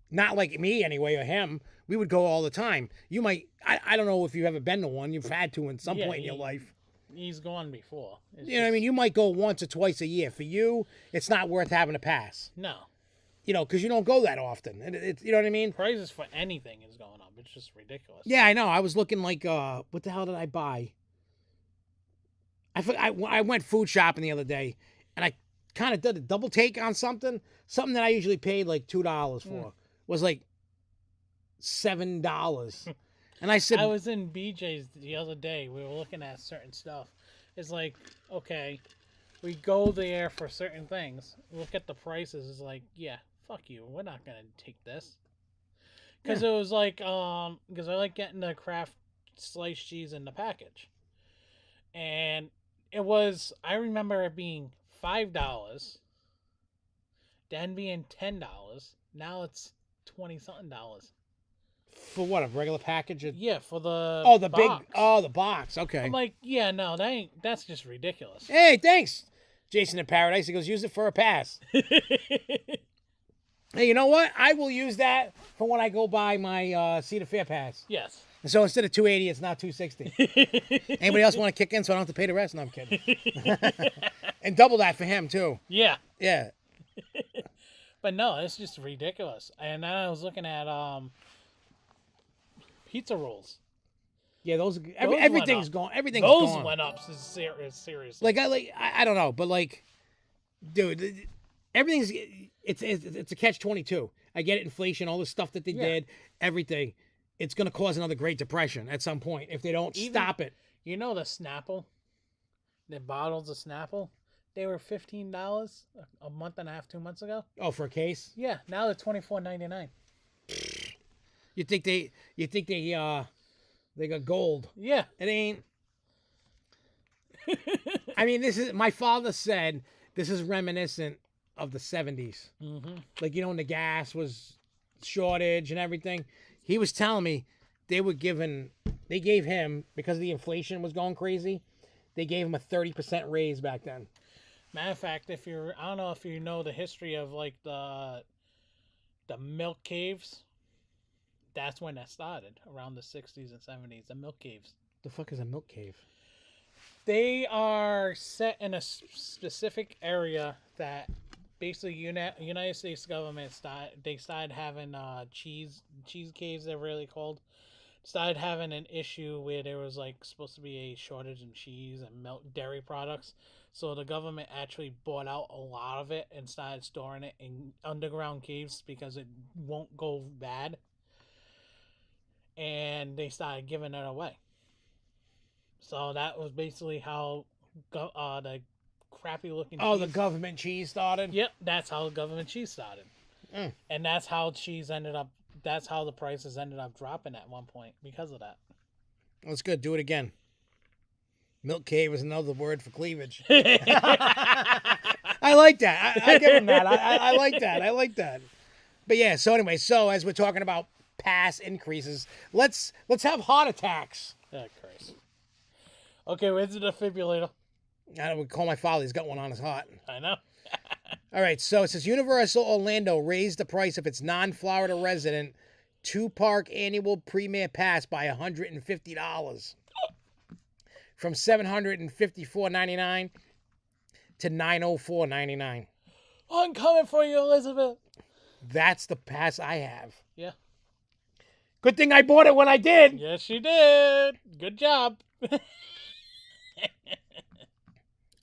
Speaker 1: not like me anyway, or him. We would go all the time. You might... I don't know if you've ever been to one. You've had to in some point in your life.
Speaker 2: He's gone before.
Speaker 1: You know what I mean? You might go once or twice a year. For you, it's not worth having a pass.
Speaker 2: No.
Speaker 1: Because you don't go that often. It's you know what I mean?
Speaker 2: Prices for anything is going up. It's just ridiculous.
Speaker 1: Yeah, I know. I was looking what the hell did I buy? I went food shopping the other day, and I kind of did a double take on something. Something that I usually paid $2 for was $7. And I said...
Speaker 2: I was in BJ's the other day. We were looking at certain stuff. It's okay, we go there for certain things. Look at the prices. It's yeah, fuck you. We're not going to take this. Because it was because I like getting the Kraft sliced cheese in the package. And I remember it being $5, then being $10. Now it's $20-something.
Speaker 1: For what, a regular package?
Speaker 2: Yeah, for the
Speaker 1: box. The box. Okay.
Speaker 2: I'm no, that's just ridiculous.
Speaker 1: Hey, thanks, Jason in Paradise. He goes, use it for a pass. Hey, you know what? I will use that for when I go buy my Cedar Fair pass.
Speaker 2: Yes.
Speaker 1: And so instead of $280, it's now $260. Anybody else want to kick in so I don't have to pay the rest? No, I'm kidding. And double that for him too.
Speaker 2: Yeah.
Speaker 1: Yeah.
Speaker 2: But no, it's just ridiculous. And then I was looking at pizza rolls.
Speaker 1: Yeah, everything's gone. Everything's
Speaker 2: those
Speaker 1: gone.
Speaker 2: Went up seriously.
Speaker 1: I don't know, but dude, everything's it's a catch-22. I get it, inflation, all the stuff that they did, everything. It's gonna cause another Great Depression at some point if they don't stop it.
Speaker 2: You know the Snapple, the bottles of Snapple, they were $15 a month and a half, 2 months ago.
Speaker 1: Oh, for a case?
Speaker 2: Yeah, now they're $24.99.
Speaker 1: You think they got gold?
Speaker 2: Yeah,
Speaker 1: it ain't. I mean, my father said this is reminiscent of the 70s. Mm-hmm. When the gas was shortage and everything. He was telling me they gave him, because the inflation was going crazy, they gave him a 30% raise back then.
Speaker 2: Matter of fact, I don't know if you know the history of the milk caves. That's when that started, around the 60s and 70s, the milk caves.
Speaker 1: The fuck is a milk cave?
Speaker 2: They are set in a specific area that basically United States government started having cheese caves, they're really called. Started having an issue where there was supposed to be a shortage in cheese and milk dairy products. So the government actually bought out a lot of it and started storing it in underground caves because it won't go bad. And they started giving it away. So that was basically how the crappy looking cheese...
Speaker 1: the government cheese started?
Speaker 2: Yep, that's how the government cheese started. And that's how that's how the prices ended up dropping at one point because of that.
Speaker 1: That's good. Do it again. Milk cave is another word for cleavage. I like that. I give him that. I like that. I like that. But yeah, so anyway, as we're talking about pass increases, let's have heart attacks.
Speaker 2: Oh, Christ. Okay, where's the defibrillator?
Speaker 1: I would call my father. He's got one on his heart.
Speaker 2: I know.
Speaker 1: All right, so it says Universal Orlando raised the price of its non-Florida resident 2-park annual premier pass by $150 from $754.99 to $904.99.
Speaker 2: I'm coming for you, Elizabeth.
Speaker 1: That's the pass I have.
Speaker 2: Yeah.
Speaker 1: Good thing I bought it when I did.
Speaker 2: Yes, you did. Good job.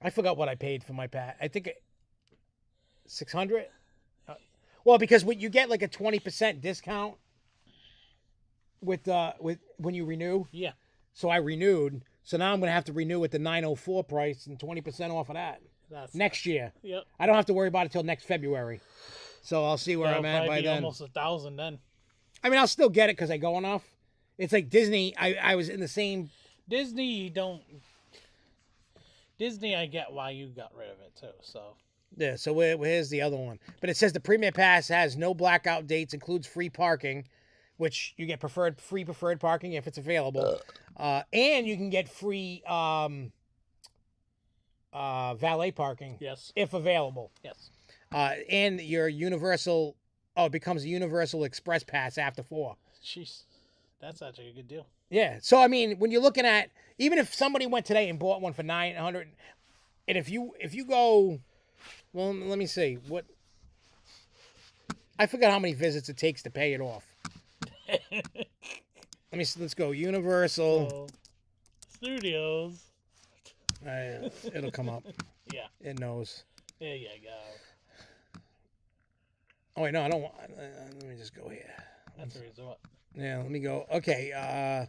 Speaker 1: I forgot what I paid for my pass. I think $600. Well, because you get like a 20% discount with when you renew.
Speaker 2: Yeah.
Speaker 1: So I renewed. So now I'm gonna have to renew at the $904 price and 20% off of that.
Speaker 2: That's
Speaker 1: next year.
Speaker 2: Yep.
Speaker 1: I don't have to worry about it till next February. So I'll see where I'm at by then.
Speaker 2: Almost 1,000 then.
Speaker 1: I mean, I'll still get it because I go enough. It's like Disney. I was in the same.
Speaker 2: Disney, I get why you got rid of it too. So.
Speaker 1: Yeah. So here's the other one. But it says the Premier Pass has no blackout dates, includes free parking, which you get free preferred parking if it's available, and you can get free valet parking.
Speaker 2: Yes.
Speaker 1: If available.
Speaker 2: Yes.
Speaker 1: And your Universal. Oh, it becomes a Universal Express Pass after 4.
Speaker 2: Jeez, that's actually a good deal.
Speaker 1: Yeah. So I mean, when you're looking at, even if somebody went today and bought one for $900, and if you go, well, let me see what. I forgot how many visits it takes to pay it off. Let's go Universal
Speaker 2: Studios.
Speaker 1: It'll come up.
Speaker 2: Yeah.
Speaker 1: It knows.
Speaker 2: There you go.
Speaker 1: Oh wait, no, I don't want. Let me just go here.
Speaker 2: That's a resort.
Speaker 1: Yeah, let me go. Okay. Oh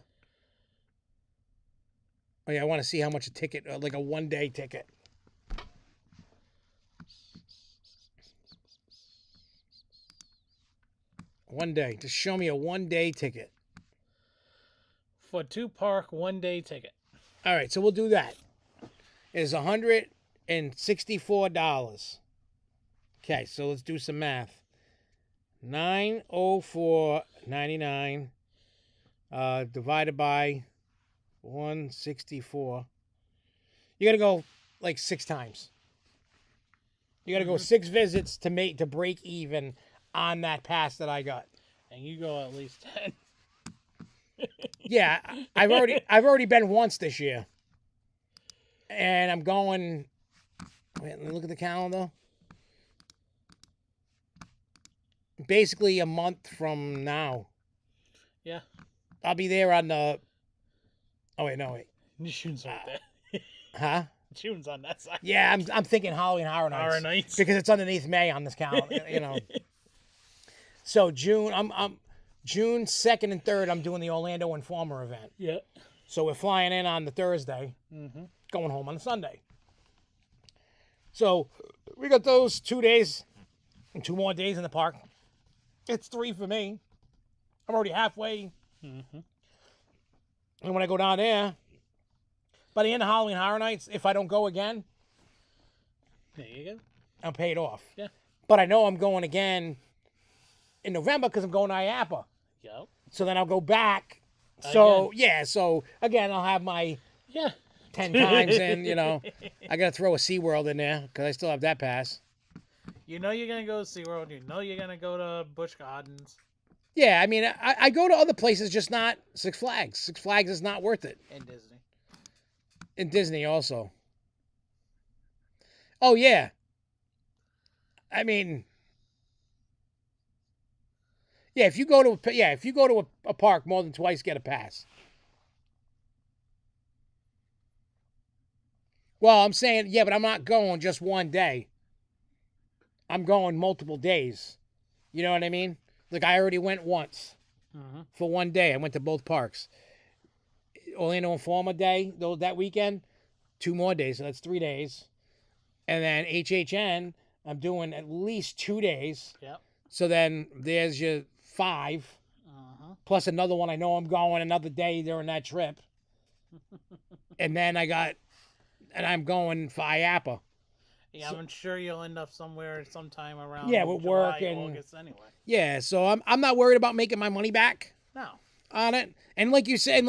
Speaker 1: yeah, I want to see how much a ticket, like a 1-day ticket. One day. Just show me a 1-day ticket.
Speaker 2: For 2-park 1-day ticket.
Speaker 1: All right, so we'll do that. It's $164. Okay, so let's do some math. $904.99 divided by 164. You got to go like 6 times. You got to go 6 visits to break even on that pass that I got.
Speaker 2: And you go at least 10.
Speaker 1: Yeah, I've already been once this year. And I'm going. Wait, let me look at the calendar. Basically a month from now.
Speaker 2: Yeah.
Speaker 1: I'll be there on the. Oh wait, no wait.
Speaker 2: June's right there.
Speaker 1: Huh?
Speaker 2: June's on that side.
Speaker 1: Yeah, I'm thinking Halloween Horror Nights.
Speaker 2: Horror Nights.
Speaker 1: Because it's underneath May on this calendar, you know. So June, I'm June 2nd and 3rd. I'm doing the Orlando Informer event.
Speaker 2: Yeah.
Speaker 1: So we're flying in on the Thursday, going home on the Sunday. So we got those 2 days and 2 more days in the park. It's 3 for me. I'm already halfway. And when I go down there, by the end of Halloween Horror Nights, if I don't go again,
Speaker 2: there you go.
Speaker 1: I'm paid off.
Speaker 2: Yeah.
Speaker 1: But I know I'm going again in November because I'm going to IAPA.
Speaker 2: Yep.
Speaker 1: So then I'll go back. So, yeah. So, again, I'll have my 10 times in, you know. I got to throw a SeaWorld in there because I still have that pass.
Speaker 2: You know you're going to go to SeaWorld. You know you're going to go to Busch Gardens.
Speaker 1: Yeah, I mean, I go to other places, just not Six Flags. Six Flags is not worth it.
Speaker 2: And Disney.
Speaker 1: And Disney also. Oh, yeah. I mean... Yeah, if you go to a park more than twice, get a pass. Well, I'm saying, yeah, but I'm not going just one day. I'm going multiple days. You know what I mean? Like, I already went once for 1 day. I went to both parks. Orlando Informer Day, though, that weekend, 2 more days, so that's 3 days. And then HHN, I'm doing at least 2 days.
Speaker 2: Yep.
Speaker 1: So then there's your 5, plus another one. I know I'm going another day during that trip. And then I'm going for IAPA.
Speaker 2: Yeah, I'm sure you'll end up somewhere sometime around
Speaker 1: with
Speaker 2: July,
Speaker 1: work and
Speaker 2: August anyway.
Speaker 1: Yeah, so I'm not worried about making my money back.
Speaker 2: No.
Speaker 1: On it. And like you said,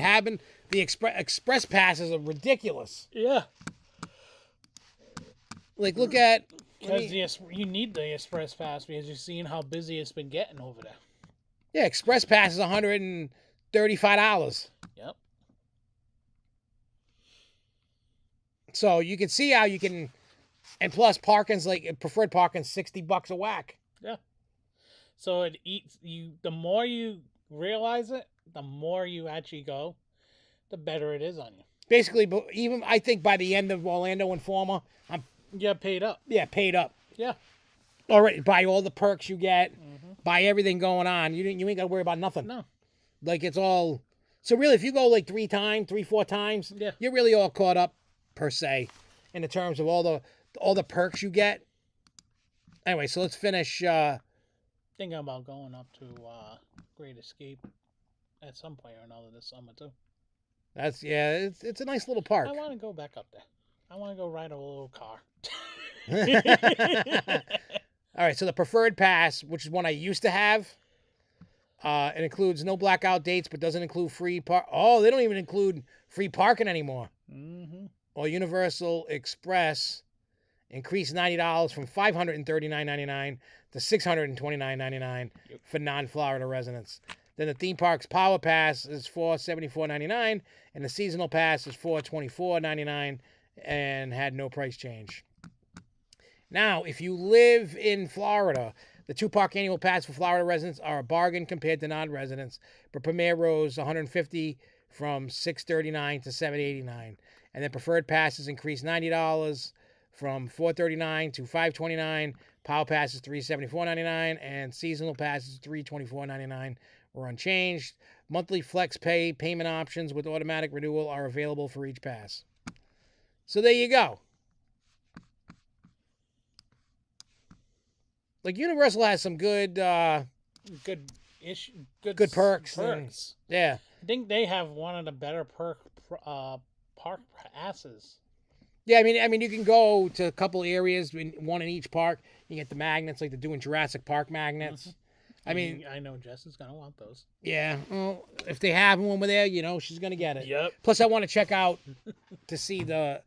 Speaker 1: having the express passes are ridiculous.
Speaker 2: Yeah.
Speaker 1: Like, look at...
Speaker 2: Because you need the express pass because you've seen how busy it's been getting over there.
Speaker 1: Yeah, express pass is $135.
Speaker 2: Yep.
Speaker 1: So you can see how you can... And plus, parking's like... Preferred parking's $60 a whack.
Speaker 2: Yeah. So it eats you... The more you realize it, the more you actually go, the better it is on you.
Speaker 1: Basically, even I think by the end of Orlando Informa,
Speaker 2: You get paid up.
Speaker 1: Yeah, paid up.
Speaker 2: Yeah.
Speaker 1: Already, buy all the perks you get, buy everything going on. You ain't got to worry about nothing.
Speaker 2: No.
Speaker 1: Like, it's all... So really, if you go like 3-4 times,
Speaker 2: Yeah.
Speaker 1: you're really all caught up, per se, in the terms of all the perks you get. Anyway, so let's finish...
Speaker 2: Thinking about going up to Great Escape at some point or another this summer, too.
Speaker 1: It's a nice little park.
Speaker 2: I want to go back up there. I want to go ride a little car.
Speaker 1: All right, so the preferred pass, which is one I used to have, it includes no blackout dates, but doesn't include free park. Oh, they don't even include free parking anymore. Or Universal Express increased $90 from $539.99 to $629.99 for non-Florida residents. Then the theme park's power pass is $474.99, and the seasonal pass is $424.99, and had no price change. Now, if you live in Florida, the 2-park annual pass for Florida residents are a bargain compared to non-residents, but Premier rose $150 from $639 to $789, and then preferred passes increased $90 from $439 to $529. Power passes $374.99, and seasonal passes $324.99 were unchanged. Monthly flex pay payment options with automatic renewal are available for each pass. So there you go. Like, Universal has some good perks. Yeah.
Speaker 2: I think they have one of the better park passes.
Speaker 1: Yeah, I mean, you can go to a couple areas, one in each park. You get the magnets, like they're doing Jurassic Park magnets. I mean,
Speaker 2: I know Jess is gonna want those.
Speaker 1: Yeah, well, if they have one over there, she's gonna get it.
Speaker 2: Yep.
Speaker 1: Plus, I want to check out to see the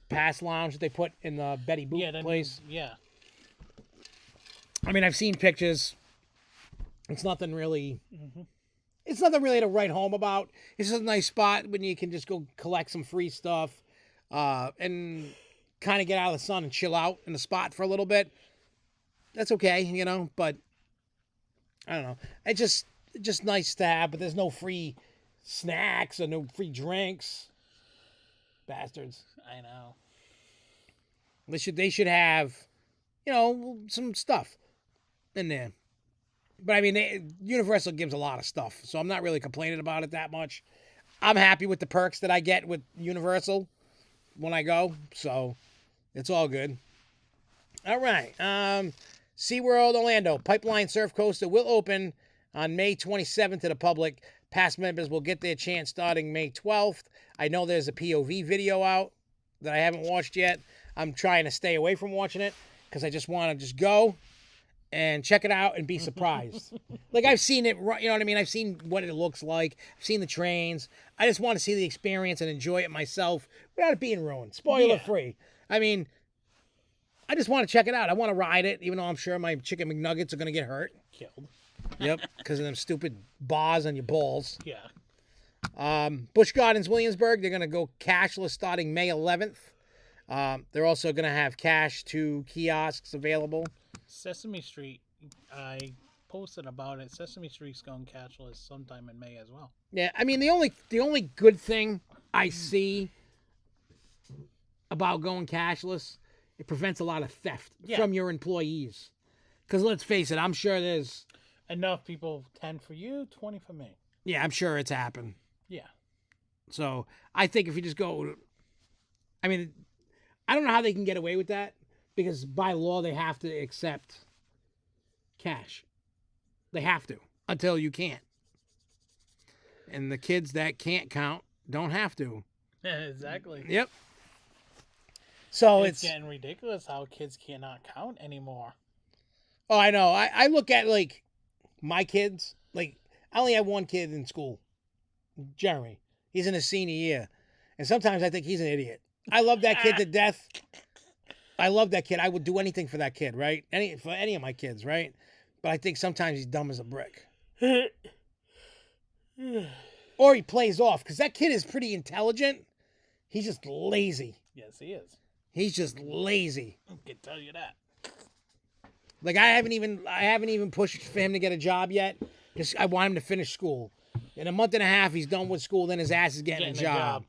Speaker 1: pass lounge that they put in the Betty Boop place.
Speaker 2: Yeah.
Speaker 1: I mean, I've seen pictures. It's nothing really. It's nothing really to write home about. It's just a nice spot when you can just go collect some free stuff, and kind of get out of the sun and chill out in the spot for a little bit. That's okay, but I don't know. It's just nice to have, but there's no free snacks or no free drinks. Bastards.
Speaker 2: I know.
Speaker 1: They should have, some stuff in there. But I mean, Universal gives a lot of stuff, so I'm not really complaining about it that much. I'm happy with the perks that I get with Universal when I go, so it's all good. All right. SeaWorld Orlando Pipeline Surf Coaster will open on May 27th to the public. Past members will get their chance starting May 12th. I know there's a POV video out that I haven't watched yet. I'm trying to stay away from watching it because I just want to just go and check it out and be surprised. Like, I've seen it, you know what I mean? I've seen what it looks like. I've seen the trains. I just want to see the experience and enjoy it myself without it being ruined. Spoiler free. I mean, I just want to check it out. I want to ride it, even though I'm sure my chicken McNuggets are going to get hurt.
Speaker 2: Killed.
Speaker 1: Yep, because of them stupid bars on your balls.
Speaker 2: Yeah.
Speaker 1: Busch Gardens, Williamsburg, they're going to go cashless starting May 11th. They're also going to have cash to kiosks available.
Speaker 2: Sesame Street, I posted about it. Sesame Street's going cashless sometime in May as well.
Speaker 1: Yeah, I mean, the only good thing I see about going cashless, it prevents a lot of theft from your employees. Because let's face it, I'm sure there's
Speaker 2: enough people, 10 for you, 20 for me.
Speaker 1: Yeah, I'm sure it's happened.
Speaker 2: Yeah.
Speaker 1: So I think if you just go, I mean, I don't know how they can get away with that because by law they have to accept cash. They have to until you can't. And the kids that can't count don't have to.
Speaker 2: Exactly.
Speaker 1: Yep. So
Speaker 2: It's getting ridiculous how kids cannot count anymore.
Speaker 1: Oh, I know. I look at, like, my kids. Like, I only have one kid in school. Jeremy. He's in his senior year. And sometimes I think he's an idiot. I love that kid to death. I love that kid. I would do anything for that kid, right? For any of my kids, right? But I think sometimes he's dumb as a brick. Or he plays off, because that kid is pretty intelligent. He's just lazy.
Speaker 2: Yes, he is.
Speaker 1: He's just lazy.
Speaker 2: I can tell you that.
Speaker 1: Like, I haven't even pushed for him to get a job yet, because I want him to finish school. In a month and a half, he's done with school. Then his ass is getting a job.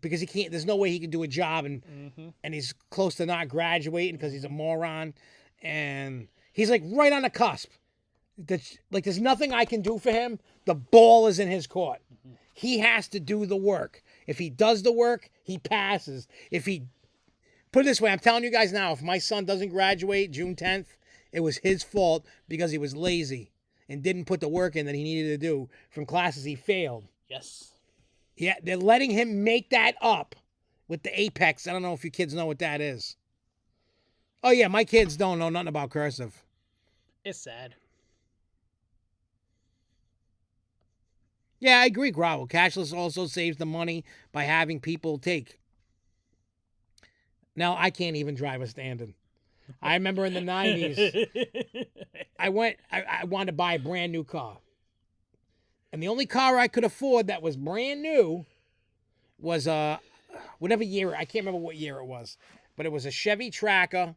Speaker 1: Because he can't. There's no way he can do a job, and he's close to not graduating because he's a moron, and he's like right on the cusp. Like, there's nothing I can do for him. The ball is in his court. He has to do the work. If he does the work, he passes. Put it this way, I'm telling you guys now, if my son doesn't graduate June 10th, it was his fault because he was lazy and didn't put the work in that he needed to do from classes he failed.
Speaker 2: Yes.
Speaker 1: Yeah, they're letting him make that up with the apex. I don't know if you kids know what that is. Oh, yeah, my kids don't know nothing about cursive.
Speaker 2: It's sad.
Speaker 1: Yeah, I agree, Growl. Cashless also saves the money by having people take. Now, I can't even drive a standard. I remember in the 90s, I wanted to buy a brand new car. And the only car I could afford that was brand new was whatever year, I can't remember what year it was, but it was a Chevy Tracker.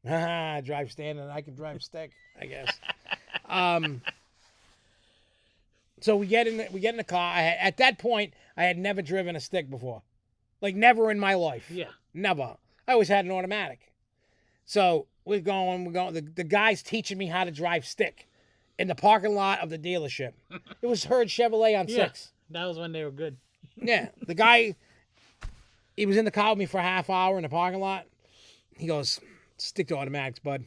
Speaker 1: Drive standard, I can drive stick, I guess. So we get in the car. At that point, I had never driven a stick before. Like, never in my life.
Speaker 2: Yeah.
Speaker 1: Never. I always had an automatic. So we're going. The guy's teaching me how to drive stick in the parking lot of the dealership. It was Hurd Chevrolet on 6.
Speaker 2: That was when they were good.
Speaker 1: Yeah. The guy, he was in the car with me for a half hour in the parking lot. He goes, stick to automatics, bud.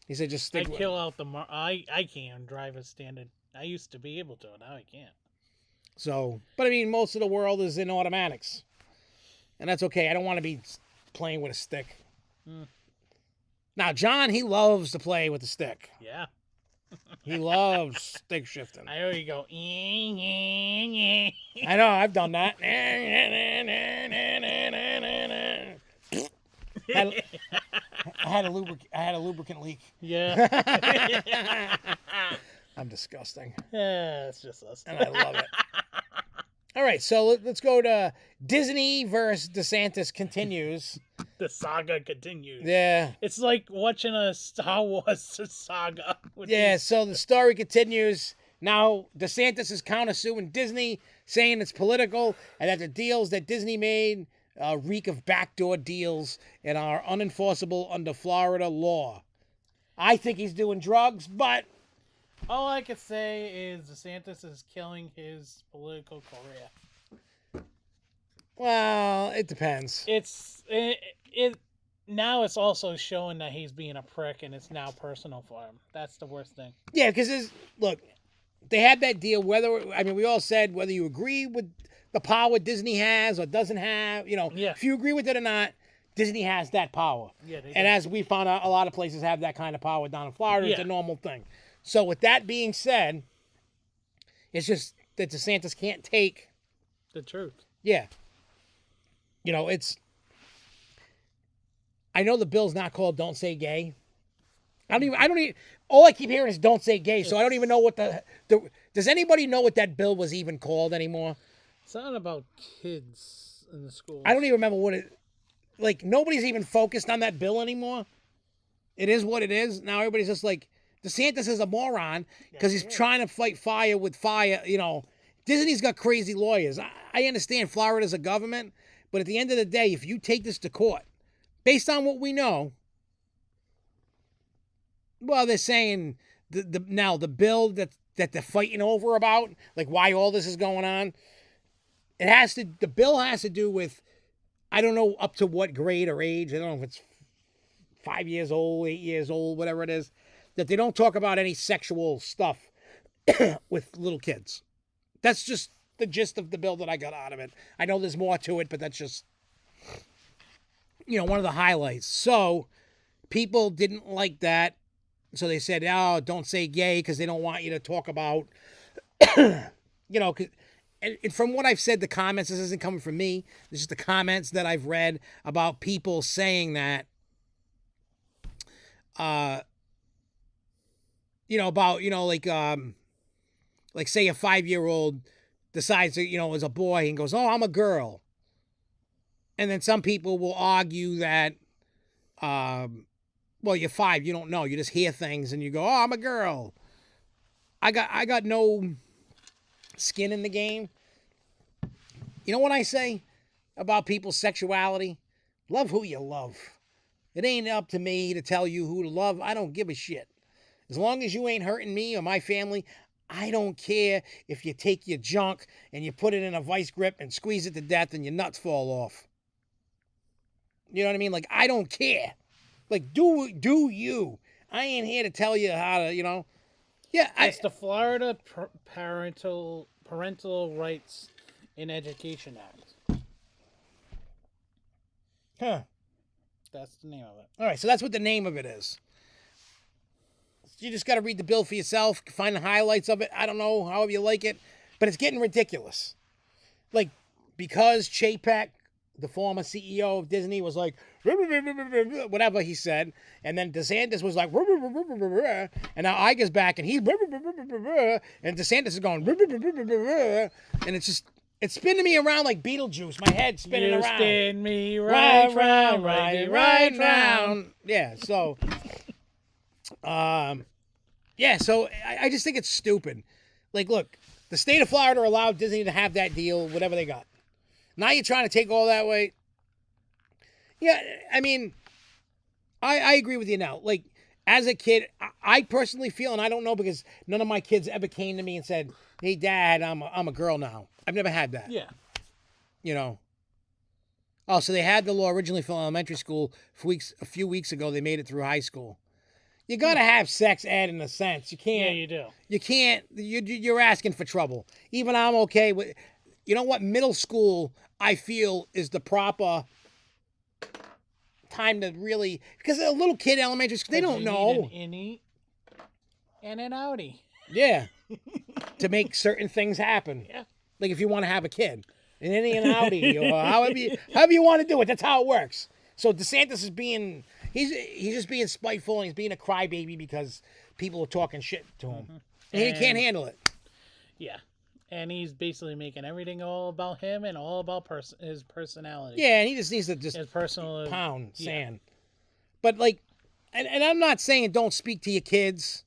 Speaker 1: He said, just stick.
Speaker 2: I can't drive a standard. I used to be able to. Now I can't.
Speaker 1: So, but I mean, most of the world is in automatics. And that's okay. I don't want to be playing with a stick. Now, John, he loves to play with the stick.
Speaker 2: Yeah.
Speaker 1: He loves stick shifting.
Speaker 2: I already go.
Speaker 1: I know, I've done that. I had a lubricant leak.
Speaker 2: Yeah.
Speaker 1: I'm disgusting.
Speaker 2: Yeah, it's just us.
Speaker 1: And I love it. All right, so let's go to Disney versus Desantis continues.
Speaker 2: The saga continues.
Speaker 1: Yeah.
Speaker 2: It's like watching a Star Wars saga.
Speaker 1: Yeah, so the story continues. Now, DeSantis is countersuing Disney, saying it's political and that the deals that Disney made reek of backdoor deals and are unenforceable under Florida law. I think he's doing drugs, but...
Speaker 2: All I could say is DeSantis is killing his political career.
Speaker 1: Well, it depends.
Speaker 2: Now it's also showing that he's being a prick and it's now personal for him. That's the worst thing.
Speaker 1: Yeah, because look, they had that deal. We all said whether you agree with the power Disney has or doesn't have, if you agree with it or not, Disney has that power. Yeah, and as we found out, a lot of places have that kind of power down in Florida. It's a normal thing. So with that being said, it's just that DeSantis can't take
Speaker 2: the truth.
Speaker 1: Yeah. I know the bill's not called Don't Say Gay. I don't even, all I keep hearing is Don't Say Gay, so I don't even know what does anybody know what that bill was even called anymore?
Speaker 2: It's not about kids in the school.
Speaker 1: I don't even remember what nobody's even focused on that bill anymore. It is what it is. Now everybody's just like, DeSantis is a moron because he's trying to fight fire with fire. Disney's got crazy lawyers. I understand Florida's a government, but at the end of the day, if you take this to court, based on what we know, well, they're saying the bill that they're fighting over about, like why all this is going on, the bill has to do with, I don't know up to what grade or age. I don't know if it's 5 years old, 8 years old, whatever it is, that they don't talk about any sexual stuff with little kids. That's just the gist of the bill that I got out of it. I know there's more to it, but that's just, one of the highlights. So people didn't like that. So they said, oh, don't say gay because they don't want you to talk about, and from what I've said, the comments, this isn't coming from me. This is the comments that I've read about people saying that, like say a 5-year-old decides that, is a boy and goes, oh, I'm a girl. And then some people will argue that, well, you're 5, you don't know. You just hear things and you go, oh, I'm a girl. I got no skin in the game. You know what I say about people's sexuality? Love who you love. It ain't up to me to tell you who to love. I don't give a shit. As long as you ain't hurting me or my family, I don't care if you take your junk and you put it in a vice grip and squeeze it to death and your nuts fall off. You know what I mean? Like, I don't care. Like, do you. I ain't here to tell you how to, Yeah,
Speaker 2: it's the Florida Parental Rights in Education Act.
Speaker 1: Huh.
Speaker 2: That's the name of it.
Speaker 1: All right, so that's what the name of it is. You just got to read the bill for yourself, find the highlights of it. I don't know, however you like it, but it's getting ridiculous. Like, because Chapek, the former CEO of Disney, was like, whatever he said, and then Desantis was like, and now Iger's back, and he's, and DeSantis is going, and it's spinning me around like Beetlejuice. My head's spinning
Speaker 2: you
Speaker 1: around.
Speaker 2: Spin me right round.
Speaker 1: Yeah, so, so I just think it's stupid. Like, look, the state of Florida allowed Disney to have that deal, whatever they got. Now you're trying to take all that way. Yeah, I mean, I agree with you now. Like, as a kid, I personally feel, and I don't know because none of my kids ever came to me and said, hey, Dad, I'm a girl now. I've never had that.
Speaker 2: Yeah.
Speaker 1: Oh, so they had the law originally for elementary school a few weeks ago. They made it through high school. You got to have sex ed in a sense. You can't.
Speaker 2: Yeah, you do.
Speaker 1: You can't. You're asking for trouble. Even I'm okay with. You know what? Middle school, I feel, is the proper time to really, because a little kid, elementary school, they don't know.
Speaker 2: An innie and an outie.
Speaker 1: Yeah. To make certain things happen.
Speaker 2: Yeah.
Speaker 1: Like if you want to have a kid, an innie and outie, or however you want to do it. That's how it works. So DeSantis is being, he's just being spiteful and he's being a crybaby because people are talking shit to him. Mm-hmm. And he can't handle it.
Speaker 2: Yeah. And he's basically making everything all about him and all about his personality.
Speaker 1: Yeah, and he just needs to just
Speaker 2: his personal
Speaker 1: pound sand. But like, and I'm not saying don't speak to your kids.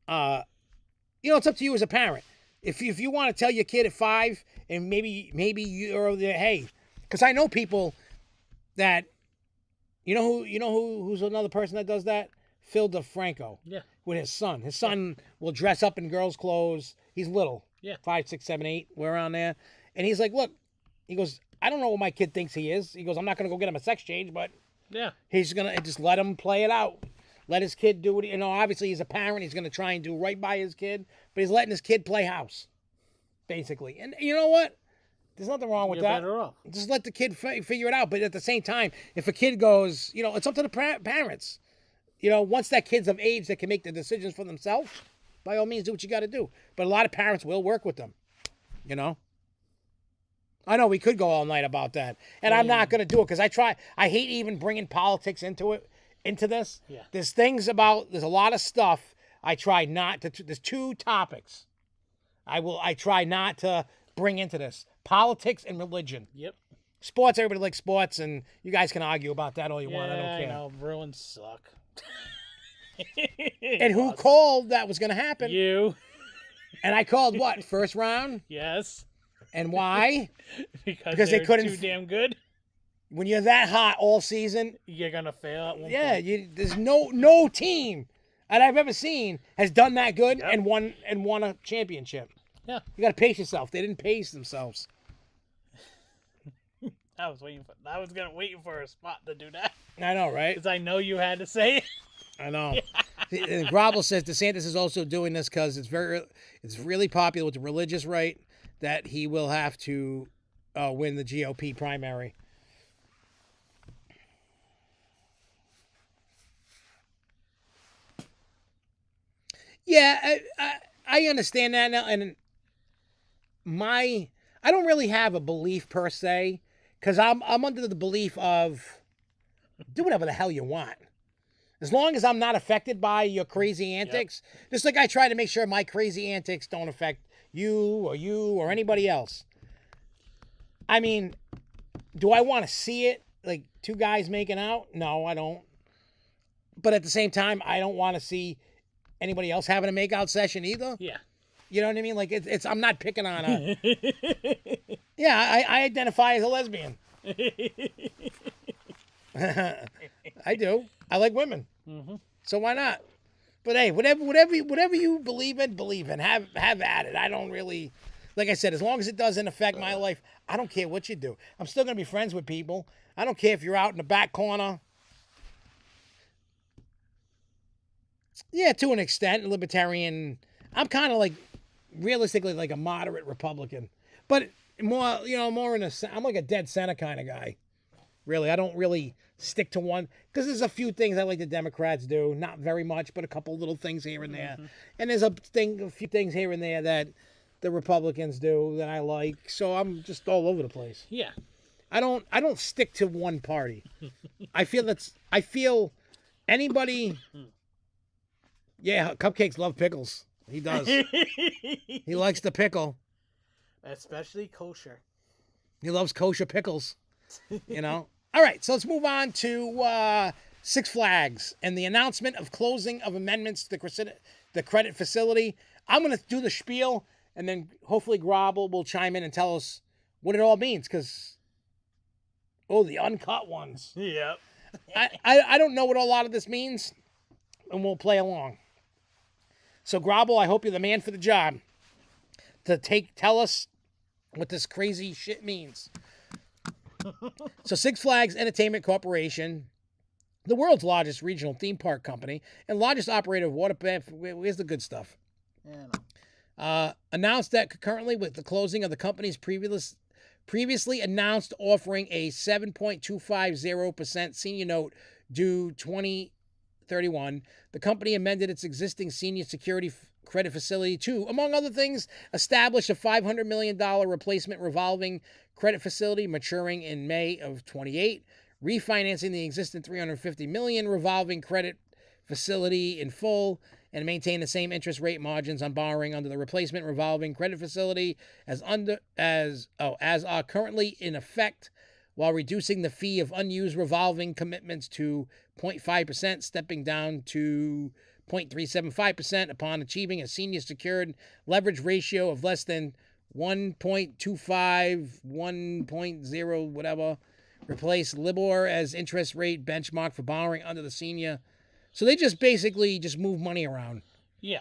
Speaker 1: It's up to you as a parent. If you want to tell your kid at 5, and maybe you're there, hey, because I know people that, who's another person that does that? Phil DeFranco.
Speaker 2: Yeah.
Speaker 1: With his son. His son will dress up in girls' clothes. He's little.
Speaker 2: Yeah.
Speaker 1: 5, 6, 7, 8. We're around there. And he's like, look, he goes, I don't know what my kid thinks he is. He goes, I'm not going to go get him a sex change, but he's going to just let him play it out. Let his kid do what obviously he's a parent. He's going to try and do right by his kid, but he's letting his kid play house, basically. And you know what? There's nothing wrong with that.
Speaker 2: Better off.
Speaker 1: Just let the kid figure it out. But at the same time, if a kid goes, it's up to the parents. Once that kid's of age that can make the decisions for themselves, by all means, do what you got to do. But a lot of parents will work with them, I know we could go all night about that. And I'm not going to do it because I hate even bringing politics into this.
Speaker 2: Yeah.
Speaker 1: There's a lot of stuff I try not to, there's 2 topics I try not to bring into this. Politics and religion.
Speaker 2: Yep.
Speaker 1: Sports, everybody likes sports, and you guys can argue about that all you want. I don't care.
Speaker 2: I know, Bruins suck.
Speaker 1: And who called that was going to happen?
Speaker 2: You.
Speaker 1: And I called what? First round?
Speaker 2: Yes.
Speaker 1: And why?
Speaker 2: Because they couldn't. Too damn good.
Speaker 1: When you're that hot all season,
Speaker 2: you're gonna fail at one point.
Speaker 1: There's no team that I've ever seen has done that good and won a championship.
Speaker 2: Yeah.
Speaker 1: You got to pace yourself. They didn't pace themselves.
Speaker 2: I was waiting for a spot to do that.
Speaker 1: I know, right?
Speaker 2: Because I know you had to say it.
Speaker 1: I know. And Groble says DeSantis is also doing this because it's really popular with the religious right that he will have to win the GOP primary. Yeah, I understand that now, and I don't really have a belief per se, because I'm under the belief of do whatever the hell you want. As long as I'm not affected by your crazy antics, just like I try to make sure my crazy antics don't affect you or anybody else. I mean, do I want to see it? Like two guys making out? No, I don't. But at the same time, I don't want to see anybody else having a makeout session either.
Speaker 2: Yeah.
Speaker 1: You know what I mean? Like it's I'm not picking on a. Yeah, I identify as a lesbian. I do. I like women.
Speaker 2: Mm-hmm.
Speaker 1: So why not? But hey, whatever you believe in, have at it. I don't really, like I said, as long as it doesn't affect my life, I don't care what you do. I'm still gonna be friends with people. I don't care if you're out in the back corner. Yeah, to an extent, libertarian. I'm kind of like, realistically, like a moderate Republican, but more in a. I'm like a dead center kind of guy. Really, I don't really stick to one because there's a few things I like the Democrats do, not very much, but a couple little things here and there, and there's a few things here and there that the Republicans do that I like. So I'm just all over the place.
Speaker 2: Yeah.
Speaker 1: I don't stick to one party. I feel anybody. Yeah, Cupcakes love pickles. He does. He likes the pickle.
Speaker 2: Especially kosher.
Speaker 1: He loves kosher pickles. You know. All right, so let's move on to Six Flags and the announcement of closing of amendments to the credit facility. I'm going to do the spiel, and then hopefully Groble will chime in and tell us what it all means, because, the uncut ones.
Speaker 2: Yep.
Speaker 1: I don't know what a lot of this means, and we'll play along. So, Groble, I hope you're the man for the job to tell us what this crazy shit means. So Six Flags Entertainment Corporation, the world's largest regional theme park company and largest operator of water parks, where's the good stuff?
Speaker 2: Yeah,
Speaker 1: announced that concurrently with the closing of the company's previously announced offering a 7.250% senior note due 2031, the company amended its existing senior security credit facility to, among other things, establish a $500 million replacement revolving credit facility maturing in May of 28, refinancing the existing $350 million revolving credit facility in full, and maintain the same interest rate margins on borrowing under the replacement revolving credit facility as are currently in effect, while reducing the fee of unused revolving commitments to 0.5%, stepping down to 0.375% upon achieving a senior secured leverage ratio of less than 1.25, 1.0, whatever. Replace LIBOR as interest rate benchmark for borrowing under the senior. So they just basically move money around.
Speaker 2: Yeah.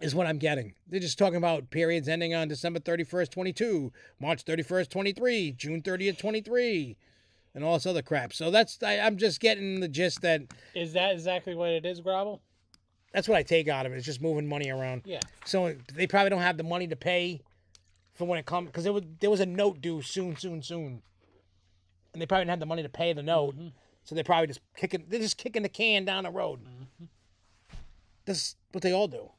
Speaker 1: Is what I'm getting. They're just talking about periods ending on December 31st, 22, March 31st, 23, June 30th, 23, and all this other crap. So I'm just getting the gist that...
Speaker 2: Is that exactly what it is, Groble?
Speaker 1: That's what I take out of it. It's just moving money around.
Speaker 2: Yeah.
Speaker 1: So they probably don't have the money to pay for when it comes... Because there was a note due soon. And they probably didn't have the money to pay the note. Mm-hmm. So they're probably kicking the can down the road. Mm-hmm. That's what they all do.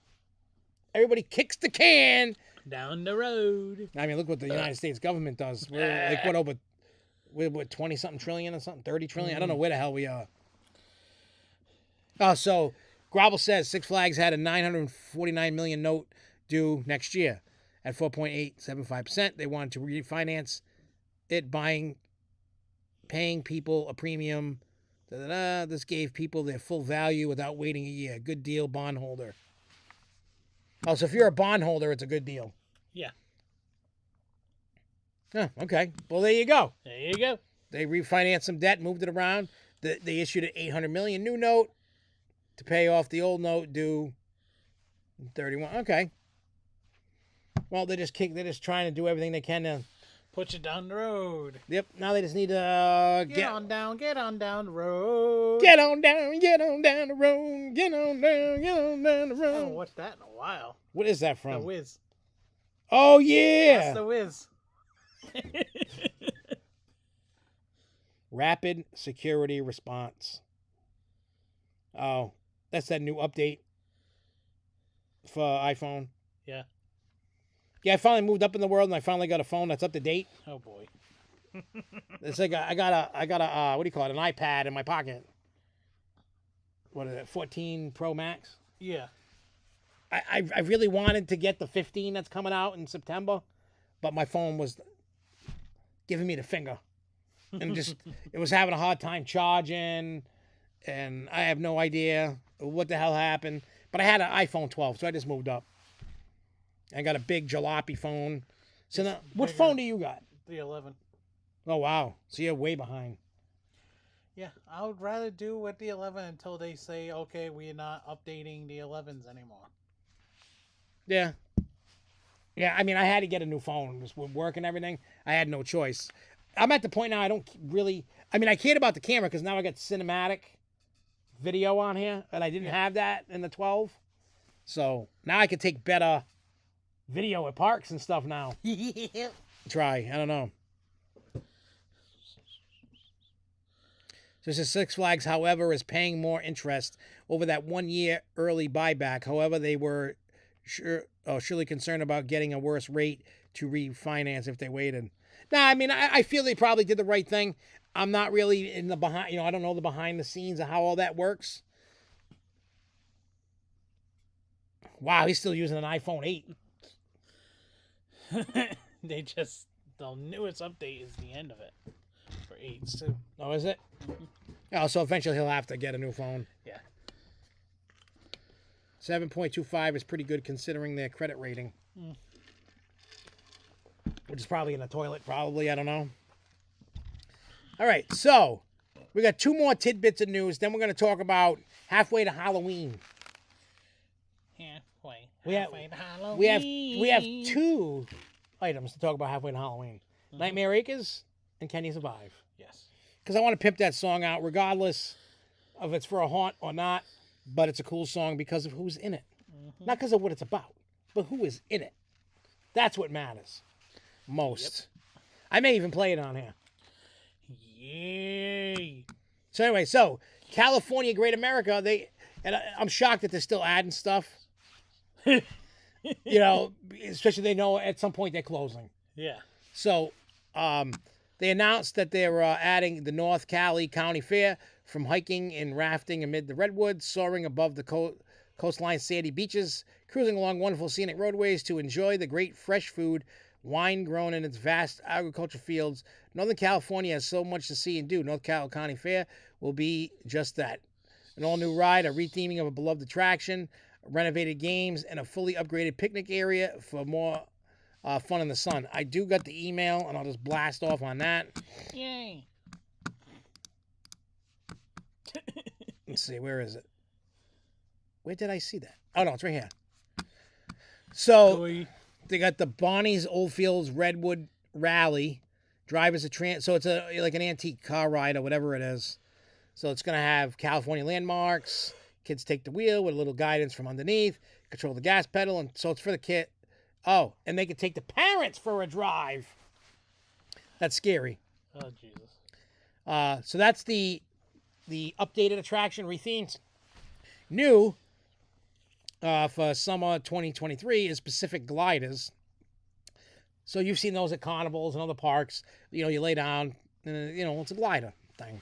Speaker 1: Everybody kicks the can
Speaker 2: down the road.
Speaker 1: I mean, look what the United States government does. We're like, we're 20-something trillion or something, 30 trillion? Mm-hmm. I don't know where the hell we are. So Groble says Six Flags had a $949 million note due next year at 4.875%. They wanted to refinance it, paying people a premium. This gave people their full value without waiting a year. Good deal, bondholder. So if you're a bondholder, it's a good deal.
Speaker 2: Yeah.
Speaker 1: Oh, okay. Well, there you go.
Speaker 2: There you go.
Speaker 1: They refinanced some debt, moved it around. They issued an $800 million new note to pay off the old note due 31. Okay. Well, they're just trying to do everything they can to
Speaker 2: Put you down the road.
Speaker 1: Yep. Now they just need to
Speaker 2: Get on down the road.
Speaker 1: Get on down the road. Get on down the
Speaker 2: I
Speaker 1: road.
Speaker 2: haven't watched that in a while.
Speaker 1: What is that
Speaker 2: The
Speaker 1: from?
Speaker 2: Wiz.
Speaker 1: Oh yeah.
Speaker 2: That's The Wiz.
Speaker 1: Rapid security response. Oh, that's that new update for iPhone.
Speaker 2: Yeah.
Speaker 1: Yeah, I finally moved up in the world, and I finally got a phone that's up to date.
Speaker 2: Oh boy.
Speaker 1: It's like I got a what do you call it? An iPad in my pocket. What is it? 14 Pro Max.
Speaker 2: Yeah.
Speaker 1: I really wanted to get the 15 that's coming out in September, but my phone was giving me the finger, and just it was having a hard time charging, and I have no idea what the hell happened. But I had an iPhone 12, so I just moved up. I got a big jalopy phone. So now, what
Speaker 2: bigger.
Speaker 1: phone do you got?
Speaker 2: The 11.
Speaker 1: Oh wow, so you're way behind.
Speaker 2: Yeah, I would rather do with the 11 until they say, okay, we're not updating the 11s anymore.
Speaker 1: Yeah. Yeah, I mean, I had to get a new phone just with work and everything. I had no choice. I'm at the point now I don't really... I mean, I cared about the camera because now I got cinematic video on here, and I didn't have that in the 12. So now I can take better video at parks and stuff now. Try. I don't know. So this is Six Flags, however, is paying more interest over that 1 year early buyback. However, they were surely concerned about getting a worse rate to refinance if they waited. Nah, I mean, I feel they probably did the right thing. I'm not really in the behind, I don't know the behind the scenes of how all that works. Wow, he's still using an iPhone 8.
Speaker 2: The newest update is the end of it. For 8s too.
Speaker 1: Oh, is it? Oh, so eventually he'll have to get a new phone.
Speaker 2: Yeah.
Speaker 1: 7.25 is pretty good considering their credit rating. Which is probably in the toilet, probably. I don't know. All right, so we got 2 more tidbits of news. Then we're going to talk about halfway to Halloween.
Speaker 2: Halfway to Halloween.
Speaker 1: We have 2 items to talk about halfway to Halloween. Nightmare Acres and Can You Survive?
Speaker 2: Yes.
Speaker 1: Because I want to pimp that song out regardless of if it's for a haunt or not. But it's a cool song because of who's in it. Not because of what it's about, but who is in it. That's what matters most. Yep. I may even play it on here.
Speaker 2: Yay.
Speaker 1: So anyway, California, Great America, I'm shocked that they're still adding stuff. Especially they know at some point they're closing.
Speaker 2: Yeah.
Speaker 1: So they announced that they're adding the North Cali County Fair from hiking and rafting amid the redwoods, soaring above the coastline sandy beaches, cruising along wonderful scenic roadways to enjoy the great fresh food, wine grown in its vast agriculture fields. Northern California has so much to see and do. North Cal County Fair will be just that. An all-new ride, a retheming of a beloved attraction, renovated games, and a fully upgraded picnic area for more fun in the sun. I do got the email, and I'll just blast off on that.
Speaker 2: Yay.
Speaker 1: Let's see, where is it? Where did I see that? Oh, no, it's right here. So, they got the Bonnie's Oldfields Redwood Rally. Drivers a so it's like an antique car ride or whatever it is. So it's going to have California landmarks. Kids take the wheel with a little guidance from underneath. Control the gas pedal. And so it's for the kid. Oh, and they can take the parents for a drive. That's scary.
Speaker 2: Oh, Jesus.
Speaker 1: So that's the updated attraction rethemed. New for summer 2023 is Pacific Gliders. So you've seen those at carnivals and other parks. You lay down, and, it's a glider thing.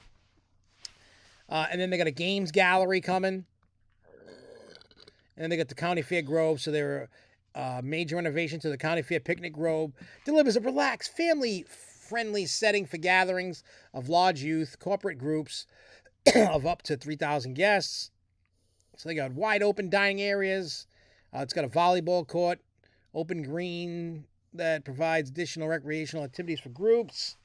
Speaker 1: And then they got a games gallery coming. And then they got the County Fair Grove. So they're major renovation to the County Fair Picnic Grove. Delivers a relaxed, family-friendly setting for gatherings of large youth, corporate groups of up to 3,000 guests. So they got wide open dining areas. It's got a volleyball court, open green that provides additional recreational activities for groups.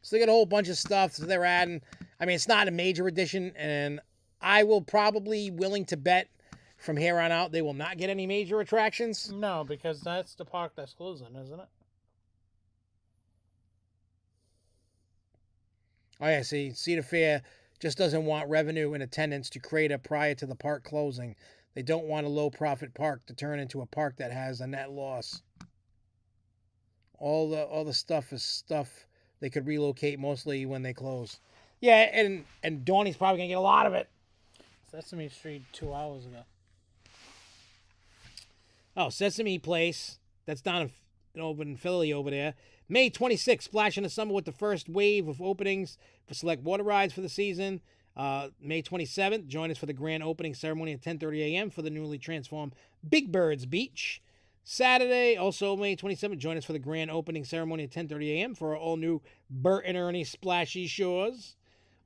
Speaker 1: So they got a whole bunch of stuff that they're adding. I mean, it's not a major addition, and I will probably willing to bet from here on out they will not get any major attractions.
Speaker 2: No, because that's the park that's closing, isn't it?
Speaker 1: Oh, yeah, see, Cedar Fair just doesn't want revenue and attendance to crater prior to the park closing. They don't want a low-profit park to turn into a park that has a net loss. All the stuff is stuff they could relocate mostly when they close. Yeah, and Donnie's probably going to get a lot of it.
Speaker 2: Sesame Street 2 hours ago.
Speaker 1: Oh, Sesame Place. That's down in Philly over there. May 26th, Splash in the Summer with the first wave of openings for select water rides for the season. May 27th, join us for the grand opening ceremony at 10:30 a.m. for the newly transformed Big Bird's Beach. Saturday, also May 27th, join us for the grand opening ceremony at 10:30 a.m. for our all-new Bert and Ernie Splashy Shores.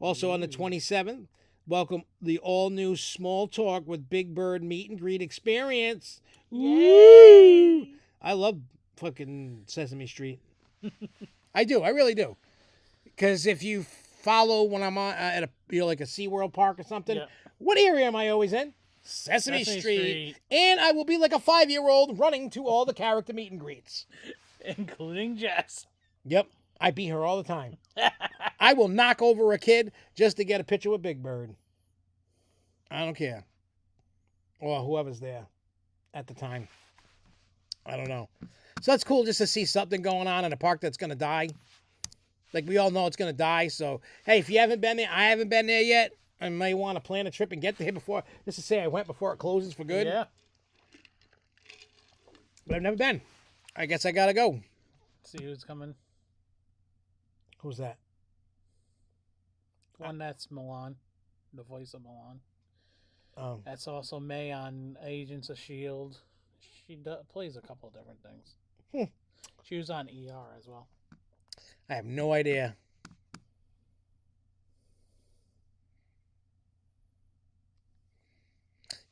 Speaker 1: Also on the 27th, welcome the all-new Small Talk with Big Bird meet and greet experience. Woo! I love fucking Sesame Street. I do. I really do. Because if you follow when I'm on, at a like a SeaWorld park or something, what area am I always in? Sesame Street. And I will be like a 5-year-old running to all the character meet and greets.
Speaker 2: Including Jess.
Speaker 1: Yep. I beat her all the time. I will knock over a kid just to get a picture with Big Bird. I don't care. Or whoever's there at the time. I don't know. So that's cool just to see something going on in a park that's going to die. Like we all know it's going to die. So, hey, if you haven't been there, I haven't been there yet. I may want to plan a trip and get there before, just to say I went before it closes for good.
Speaker 2: Yeah.
Speaker 1: But I've never been. I guess I got to go.
Speaker 2: See who's coming.
Speaker 1: Who's that?
Speaker 2: One that's Milan. The voice of Milan.
Speaker 1: Oh.
Speaker 2: That's also May on Agents of S.H.I.E.L.D. She plays a couple of different things. She was on ER as well.
Speaker 1: I have no idea.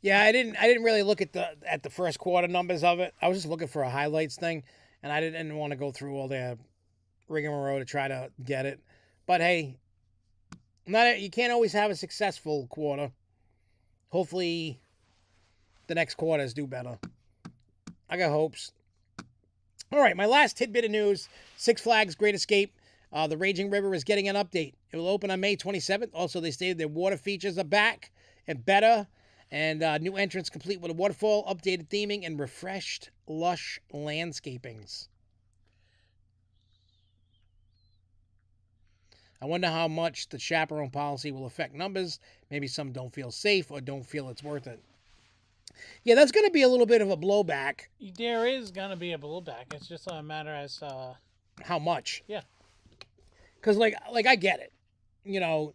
Speaker 1: Yeah, I didn't really look at the first quarter numbers of it. I was just looking for a highlights thing, and I didn't want to go through all their rigmarole to try to get it. But hey, you can't always have a successful quarter. Hopefully, the next quarters do better. I got hopes. All right, my last tidbit of news, Six Flags Great Escape. The Raging River is getting an update. It will open on May 27th. Also, they stated their water features are back and better. And new entrance complete with a waterfall, updated theming, and refreshed, lush landscapings. I wonder how much the chaperone policy will affect numbers. Maybe some don't feel safe or don't feel it's worth it. Yeah, that's going to be a little bit of a blowback.
Speaker 2: There is going to be a blowback. It's just a matter as
Speaker 1: how much.
Speaker 2: Yeah.
Speaker 1: Because, like I get it. You know,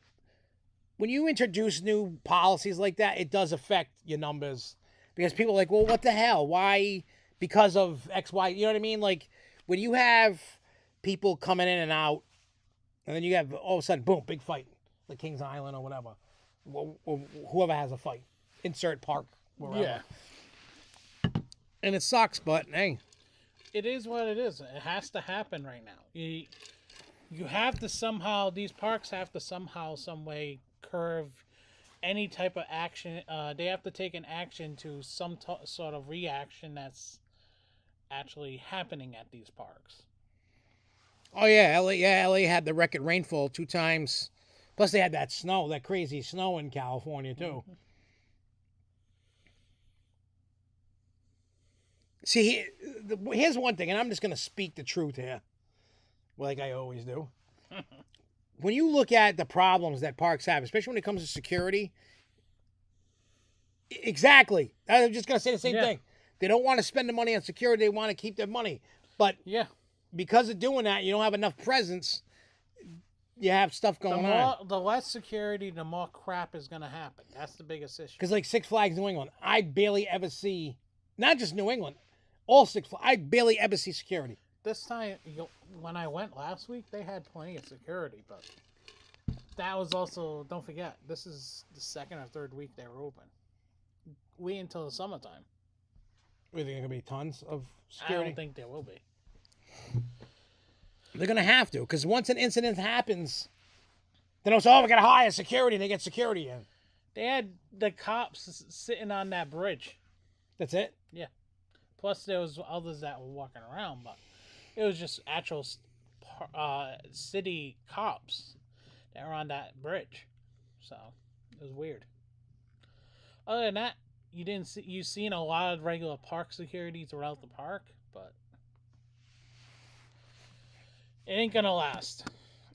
Speaker 1: when you introduce new policies like that, it does affect your numbers. Because people are like, well, what the hell? Why? Because of X, Y. You know what I mean? Like, when you have people coming in and out, and then you have, all of a sudden, boom, big fight. Like Kings Island or whatever. Or whoever has a fight. Insert park. Wherever.
Speaker 2: Yeah.
Speaker 1: And it sucks, but hey.
Speaker 2: It is what it is. It has to happen right now. You have to somehow, these parks have to somehow, some way curve any type of action. They have to take an action to some sort of reaction that's actually happening at these parks.
Speaker 1: Oh, yeah. LA had the record rainfall 2 times. Plus, they had that snow, that crazy snow in California, too. Mm-hmm. See, here's one thing, and I'm just going to speak the truth here, like I always do. When you look at the problems that parks have, especially when it comes to security, exactly. I was just going to say the same thing. They don't want to spend the money on security. They want to keep their money. But because of doing that, you don't have enough presence. You have stuff going on.
Speaker 2: The less security, the more crap is going to happen. That's the biggest issue.
Speaker 1: Because like Six Flags New England, I barely ever see, not just New England, all Six Flags, I barely ever see security.
Speaker 2: This time, when I went last week, they had plenty of security, but that was also, don't forget, this is the 2nd or 3rd week they were open. Wait until the summertime.
Speaker 1: Are there going to be tons of security?
Speaker 2: I don't think there will be.
Speaker 1: They're going to have to, because once an incident happens, then it's, we got to hire security, and they get security in.
Speaker 2: They had the cops sitting on that bridge.
Speaker 1: That's it?
Speaker 2: Yeah. Plus, there was others that were walking around, but it was just actual city cops. They're on that bridge, so it was weird. Other than that, you've seen a lot of regular park security throughout the park, but it ain't gonna last.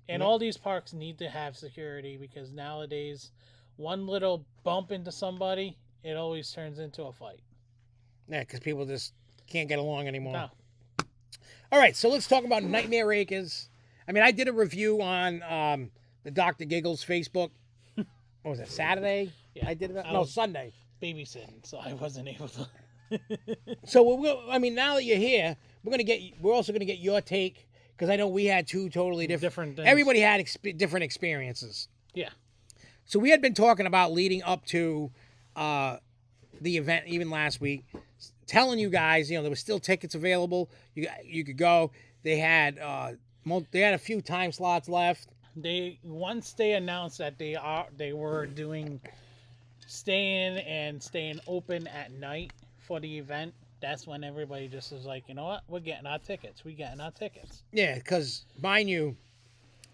Speaker 2: And all these parks need to have security because nowadays, one little bump into somebody, it always turns into a fight.
Speaker 1: Yeah, because people just can't get along anymore.
Speaker 2: No.
Speaker 1: All right, so let's talk about Nightmare Acres. I mean, I did a review on the Dr. Giggles Facebook. What was it, Saturday?
Speaker 2: Yeah,
Speaker 1: I did that?
Speaker 2: I
Speaker 1: No,
Speaker 2: was
Speaker 1: Sunday.
Speaker 2: babysitting, so I wasn't able to.
Speaker 1: So, I mean, now that you're here, we're also going to get your take, because I know we had two totally different
Speaker 2: things.
Speaker 1: Everybody had different experiences.
Speaker 2: Yeah.
Speaker 1: So we had been talking about leading up to the event even last week, telling you guys, there were still tickets available. You could go. They had a few time slots left.
Speaker 2: Once they announced that they were doing staying open at night for the event, that's when everybody just was like, you know what, we're getting our tickets.
Speaker 1: Yeah, because mind you,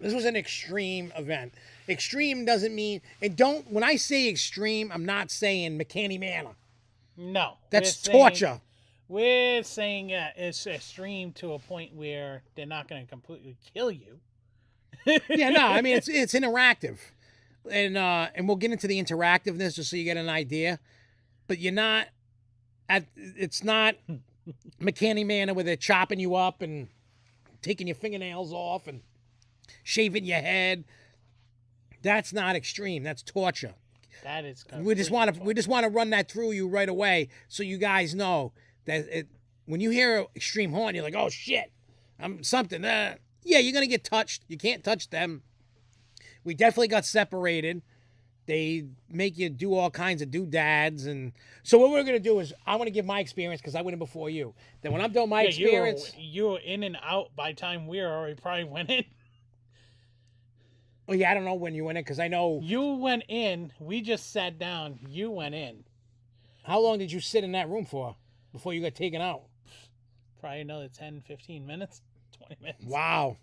Speaker 1: this was an extreme event. Extreme doesn't mean, when I say extreme, I'm not saying McCanny Manor.
Speaker 2: No,
Speaker 1: that's torture.
Speaker 2: We're saying it's extreme to a point where they're not going to completely kill you.
Speaker 1: Yeah, no, I mean it's interactive, and we'll get into the interactiveness just so you get an idea. But it's not McCanny Manor where they're chopping you up and taking your fingernails off and shaving your head. That's not extreme. That's torture.
Speaker 2: That is.
Speaker 1: We just want to run that through you right away so you guys know that when you hear extreme horn, you're like, oh shit, I'm something. Yeah, you're gonna get touched. You can't touch them. We definitely got separated. They make you do all kinds of doodads, and so what we're gonna do is I want to give my experience because I went in before you. Then when I'm done my experience,
Speaker 2: you were in and out by the time we already probably went in.
Speaker 1: Oh yeah, I don't know when you went in because I know
Speaker 2: you went in. We just sat down. You went in.
Speaker 1: How long did you sit in that room for before you got taken out?
Speaker 2: Probably another 10, 15 minutes, 20 minutes.
Speaker 1: Wow.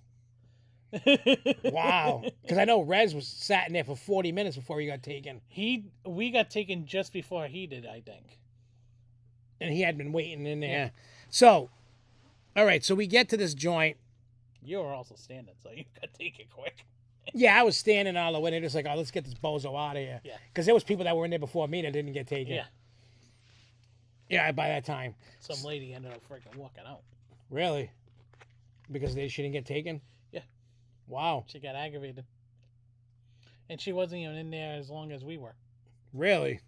Speaker 1: Wow. Because I know Rez was sat in there for 40 minutes before he got taken.
Speaker 2: We got taken just before he did, I think.
Speaker 1: And he had been waiting in there. Yeah. So, all right. So we get to this joint.
Speaker 2: You were also standing, so you got taken quick.
Speaker 1: Yeah, I was standing all the way. They're just like, oh, let's get this bozo out of here.
Speaker 2: Yeah.
Speaker 1: Because there was people that were in there before me that didn't get taken.
Speaker 2: Yeah.
Speaker 1: Yeah, by that time.
Speaker 2: Some lady ended up freaking walking out.
Speaker 1: Really? Because she didn't get taken?
Speaker 2: Yeah.
Speaker 1: Wow.
Speaker 2: She got aggravated. And she wasn't even in there as long as we were.
Speaker 1: Really?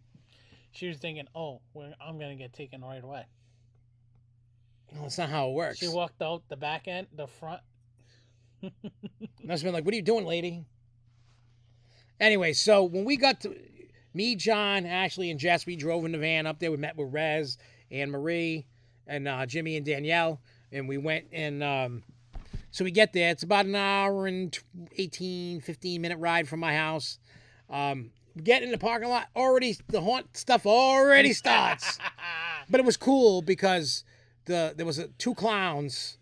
Speaker 2: She was thinking, oh, I'm going to get taken right away.
Speaker 1: No, that's not how it works.
Speaker 2: She walked out the back end, the front.
Speaker 1: Must have been like, what are you doing, lady? Anyway, so when we got to... Me, John, Ashley, and Jess, we drove in the van up there. We met with Rez, Anne Marie, and Jimmy and Danielle. And we went and... so we get there. It's about an hour and 15 minute ride from my house. We get in the parking lot. Already, the haunt stuff already starts. But it was cool because there was two clowns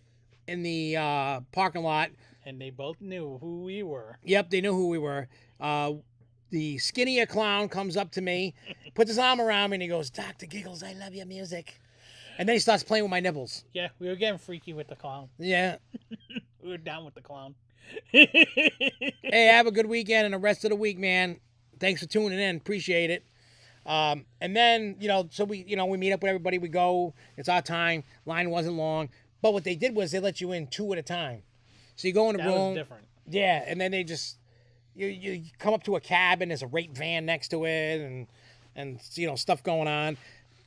Speaker 1: in the parking lot.
Speaker 2: And they both knew who we were.
Speaker 1: Yep, they knew who we were. The skinnier clown comes up to me, puts his arm around me, and he goes, Dr. Giggles, I love your music. And then he starts playing with my nipples.
Speaker 2: Yeah, we were getting freaky with the clown.
Speaker 1: Yeah.
Speaker 2: We were down with the clown.
Speaker 1: Hey, have a good weekend and the rest of the week, man. Thanks for tuning in. Appreciate it. And then, so we meet up with everybody. We go. It's our time. Line wasn't long. But what they did was they let you in two at a time. So you go in the room.
Speaker 2: That was different.
Speaker 1: Yeah, and then they just... You come up to a cabin, there's a rape van next to it, and stuff going on.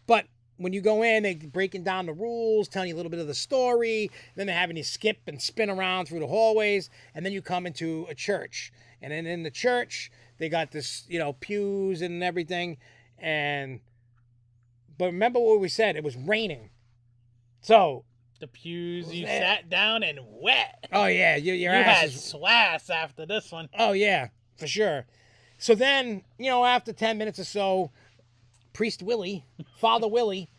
Speaker 1: But when you go in, they're breaking down the rules, telling you a little bit of the story. Then they're having you skip and spin around through the hallways, and then you come into a church. And then in the church, they got this, pews and everything. But remember what we said? It was raining. So...
Speaker 2: The pews, you sat down and wet.
Speaker 1: Oh, yeah. Your ass
Speaker 2: had swass after this one.
Speaker 1: Oh, yeah, for sure. So then, after 10 minutes or so, Priest Willie, Father Willie,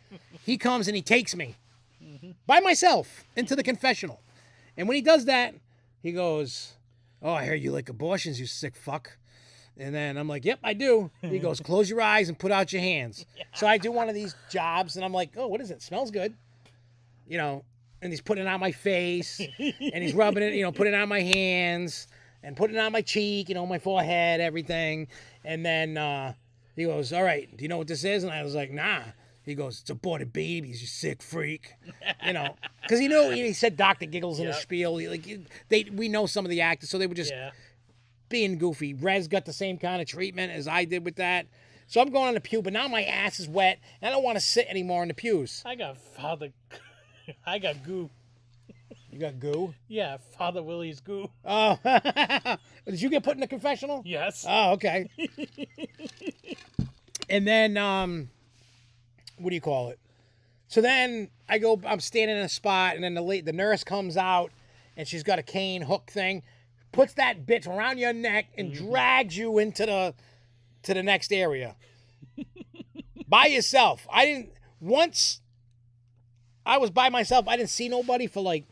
Speaker 1: he comes and he takes me by myself into the confessional. And when he does that, he goes, oh, I hear you like abortions, you sick fuck. And then I'm like, yep, I do. He goes, close your eyes and put out your hands. So I do one of these jobs, and I'm like, oh, what is it? Smells good. You know, and he's putting it on my face, and he's rubbing it, you know, putting it on my hands, and putting it on my cheek, you know, my forehead, everything. And then he goes, all right, do you know what this is? And I was like, nah. He goes, it's aborted babies, you sick freak. You know, because he said Dr. Giggles in a spiel. We know some of the actors, so they were just being goofy. Rez got the same kind of treatment as I did with that. So I'm going on the pew, but now my ass is wet, and I don't want to sit anymore in the pews.
Speaker 2: I got goo.
Speaker 1: You got goo?
Speaker 2: Yeah, Father Willie's goo.
Speaker 1: Oh. Did you get put in the confessional?
Speaker 2: Yes.
Speaker 1: Oh, okay. And then, what do you call it? So then I'm standing in a spot, and then the nurse comes out, and she's got a cane hook thing, puts that bitch around your neck, and drags you into the next area. By yourself. Once I was by myself, I didn't see nobody for like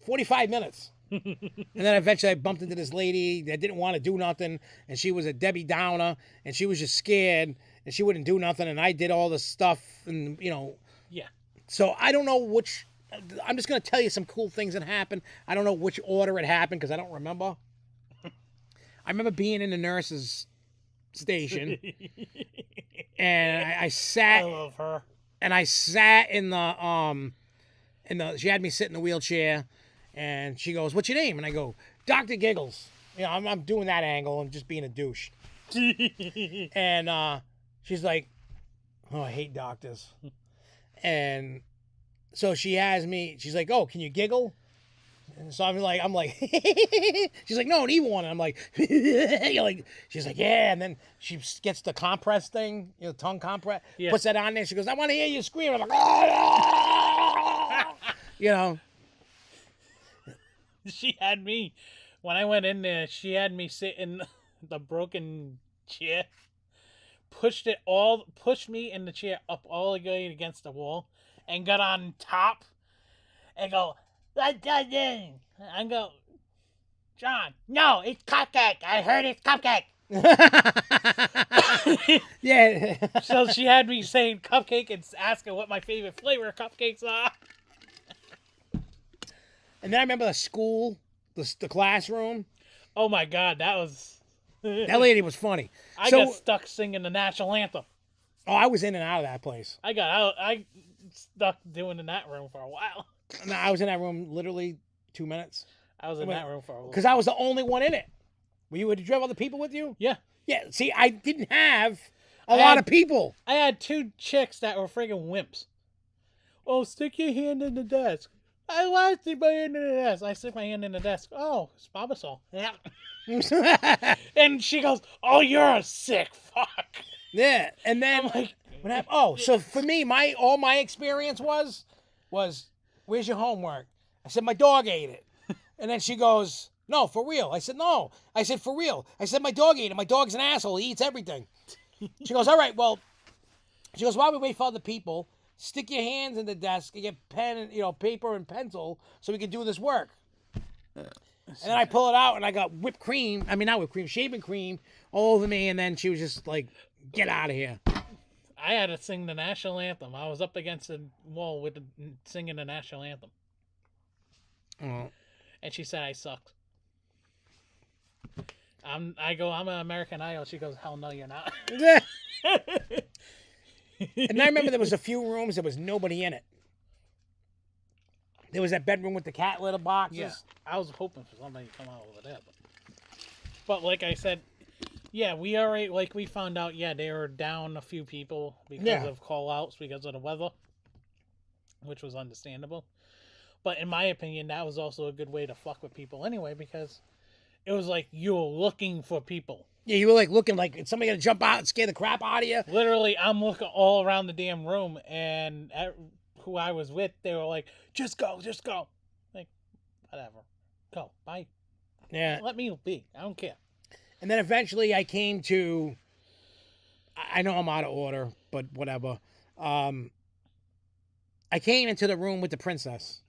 Speaker 1: 45 minutes. And then eventually I bumped into this lady that didn't want to do nothing, and she was a Debbie Downer, and she was just scared, and she wouldn't do nothing, and I did all the stuff, and, you know.
Speaker 2: Yeah.
Speaker 1: So I don't know which. I'm just going to tell you some cool things that happened. I don't know which order it happened because I don't remember. I remember being in the nurse's station, and I sat.
Speaker 2: I love her.
Speaker 1: And I sat in the she had me sit in the wheelchair, and she goes, "What's your name?" And I go, "Dr. Giggles." You know, I'm doing that angle and just being a douche. And she's like, "Oh, I hate doctors." And so she has me. She's like, "Oh, can you giggle?" And so I'm like, she's like, "No, an evil one." And I'm like, she's like, "Yeah." And then she gets the compress thing, you know, tongue compress, puts that on there. She goes, "I want to hear you scream." I'm like, "Oh!" You know.
Speaker 2: She had me, when I went in there, she had me sit in the broken chair, pushed me in the chair up all the way against the wall, and got on top, and go, "I go, "John, no, it's cupcake. I heard it's cupcake."
Speaker 1: Yeah.
Speaker 2: So she had me saying cupcake and asking what my favorite flavor of cupcakes are.
Speaker 1: And then I remember the school, the classroom.
Speaker 2: Oh my God, that was...
Speaker 1: That lady was funny.
Speaker 2: I got stuck singing the national anthem.
Speaker 1: Oh, I was in and out of that place.
Speaker 2: I stuck doing in that room for a while.
Speaker 1: No, I was in that room literally 2 minutes.
Speaker 2: I was in that room for a while.
Speaker 1: Because I was the only one in it. Did you have other people with you?
Speaker 2: Yeah.
Speaker 1: Yeah, see, I didn't have a lot of people.
Speaker 2: I had two chicks that were friggin' wimps. "Oh, stick your hand in the desk." "I want to stick my hand in the desk." I stick my hand in the desk. "Oh, it's Barbasol." Yeah. And she goes, "Oh, you're a sick fuck."
Speaker 1: Yeah, and then
Speaker 2: I'm like,
Speaker 1: what happened? Oh, so for me, all my experience was, "Where's your homework?" I said, "My dog ate it." And then she goes, "No, for real." I said, "No." I said, "For real." I said, "My dog ate it. My dog's an asshole. He eats everything." She goes, "All right, well," she goes, "while we wait for other people, stick your hands in the desk and get pen and, paper and pencil so we can do this work." And then I pull it out, and I got whipped cream. I mean, not whipped cream, shaving cream all over me. And then she was just like, "Get out of here."
Speaker 2: I had to sing the national anthem. I was up against the wall singing the national anthem.
Speaker 1: Oh.
Speaker 2: And she said I sucked. I go, "I'm an American Idol." She goes, "Hell no, you're not."
Speaker 1: And I remember there was a few rooms, there was nobody in it. There was that bedroom with the cat litter boxes.
Speaker 2: Yeah, I was hoping for somebody to come out over there. But like I said, yeah, we found out, they were down a few people because of call-outs, because of the weather, which was understandable. But in my opinion, that was also a good way to fuck with people anyway, because it was like you were looking for people.
Speaker 1: Yeah, you were like looking like, is somebody gonna jump out and scare the crap out of you?
Speaker 2: Literally, I'm looking all around the damn room, and who I was with, they were like, just go. Like, whatever. Go. Bye.
Speaker 1: Yeah.
Speaker 2: Let me be. I don't care.
Speaker 1: And then eventually I came to, I know I'm out of order, but whatever. I came into the room with the princess.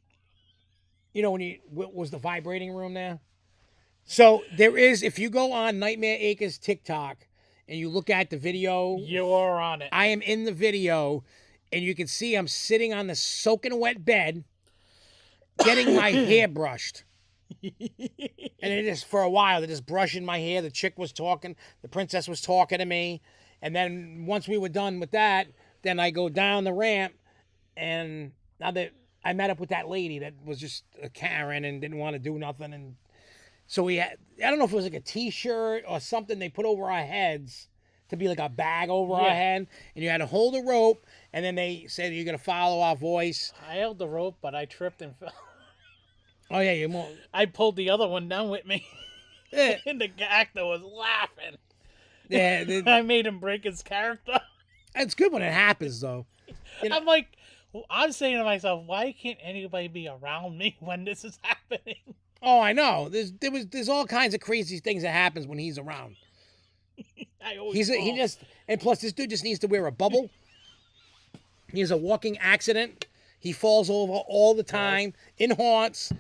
Speaker 1: You know, what was the vibrating room there? So there is, if you go on Nightmare Acres TikTok and you look at the video,
Speaker 2: You're on it.
Speaker 1: I am in the video, and you can see I'm sitting on the soaking wet bed, getting my hair brushed. And it just, for a while, they're just brushing my hair. The chick was talking. The princess was talking to me. And then once we were done with that, then I go down the ramp, and now that I met up with that lady that was just a Karen and didn't want to do nothing. And so we had, I don't know if it was like a T-shirt or something they put over our heads to be like a bag over our head. And you had to hold a rope, and then they said you're going to follow our voice.
Speaker 2: I held the rope, but I tripped and fell.
Speaker 1: Oh, yeah, you won't.
Speaker 2: I pulled the other one down with me.
Speaker 1: Yeah.
Speaker 2: And the actor was laughing.
Speaker 1: Yeah,
Speaker 2: I made him break his character.
Speaker 1: it's good when it happens, though. You know,
Speaker 2: I'm like, I'm saying to myself, why can't anybody be around me when this is happening?
Speaker 1: oh, I know. There's all kinds of crazy things that happens when he's around.
Speaker 2: I always
Speaker 1: And plus this dude just needs to wear a bubble. He has a walking accident. He falls over all the time in haunts,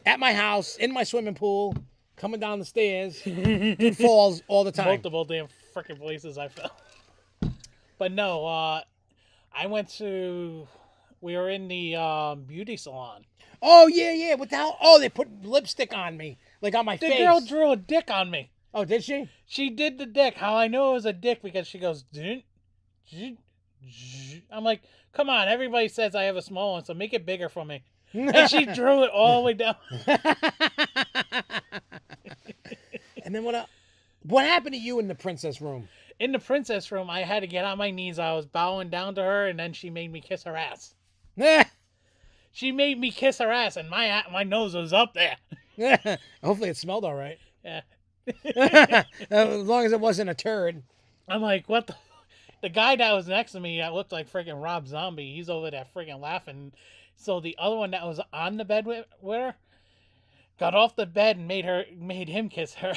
Speaker 1: at my house, in my swimming pool, coming down the stairs. Dude falls all the time.
Speaker 2: multiple damn freaking places I fell. But no, we were in the beauty salon.
Speaker 1: Oh yeah. What the hell? Oh, they put lipstick on me, like on my
Speaker 2: The
Speaker 1: face.
Speaker 2: girl drew a dick on me.
Speaker 1: Oh, did she?
Speaker 2: She did the dick. How I know it was a dick because she goes, I'm like, come on, everybody says I have a small one, so make it bigger for me. And she drew it all the way down.
Speaker 1: And then what happened to you in the princess room?
Speaker 2: In the princess room, I had to get on my knees. I was bowing down to her, and then she made me kiss her ass. She made me kiss her ass, and my nose was up there.
Speaker 1: Hopefully it smelled all right.
Speaker 2: Yeah.
Speaker 1: As long as it wasn't a turd.
Speaker 2: I'm like, what the... The guy that was next to me that looked like freaking Rob Zombie, he's over there freaking laughing. So the other one that was on the bed with her got off the bed and made him kiss her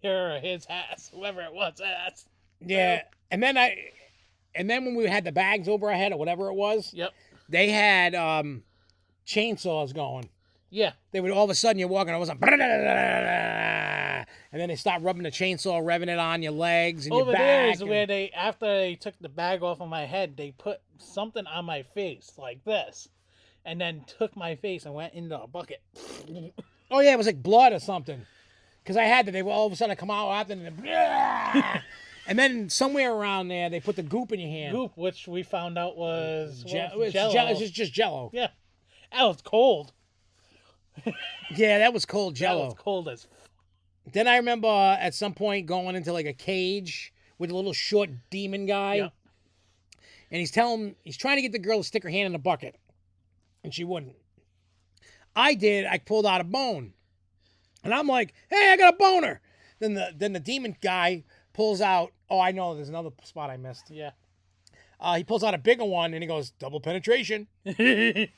Speaker 2: or his ass, whoever it was ass.
Speaker 1: Yeah. And then when we had the bags over our head or whatever it was,
Speaker 2: Yep.
Speaker 1: they had chainsaws going.
Speaker 2: Yeah.
Speaker 1: They would all of a sudden you're walking, I was like, and then they start rubbing the chainsaw, revving it on your legs and
Speaker 2: Over
Speaker 1: your back.
Speaker 2: there is where after they took the bag off of my head, they put something on my face like this, and then took my face and went into a bucket.
Speaker 1: Oh yeah, it was like blood or something. Because I had that, they would all of a sudden come out after, and then somewhere around there they put the goop in your hand.
Speaker 2: Goop, which we found out was Jello.
Speaker 1: It's just Jello.
Speaker 2: Yeah, that was cold.
Speaker 1: Yeah, that was cold Jello.
Speaker 2: That was cold as.
Speaker 1: Then I remember at some point going into like a cage with a little short demon guy.
Speaker 2: Yeah.
Speaker 1: And he's trying to get the girl to stick her hand in the bucket. And she wouldn't. I pulled out a bone. And I'm like, hey, I got a boner. Then the demon guy pulls out, oh, I know, there's another spot I missed.
Speaker 2: Yeah.
Speaker 1: He pulls out a bigger one and he goes, double penetration. And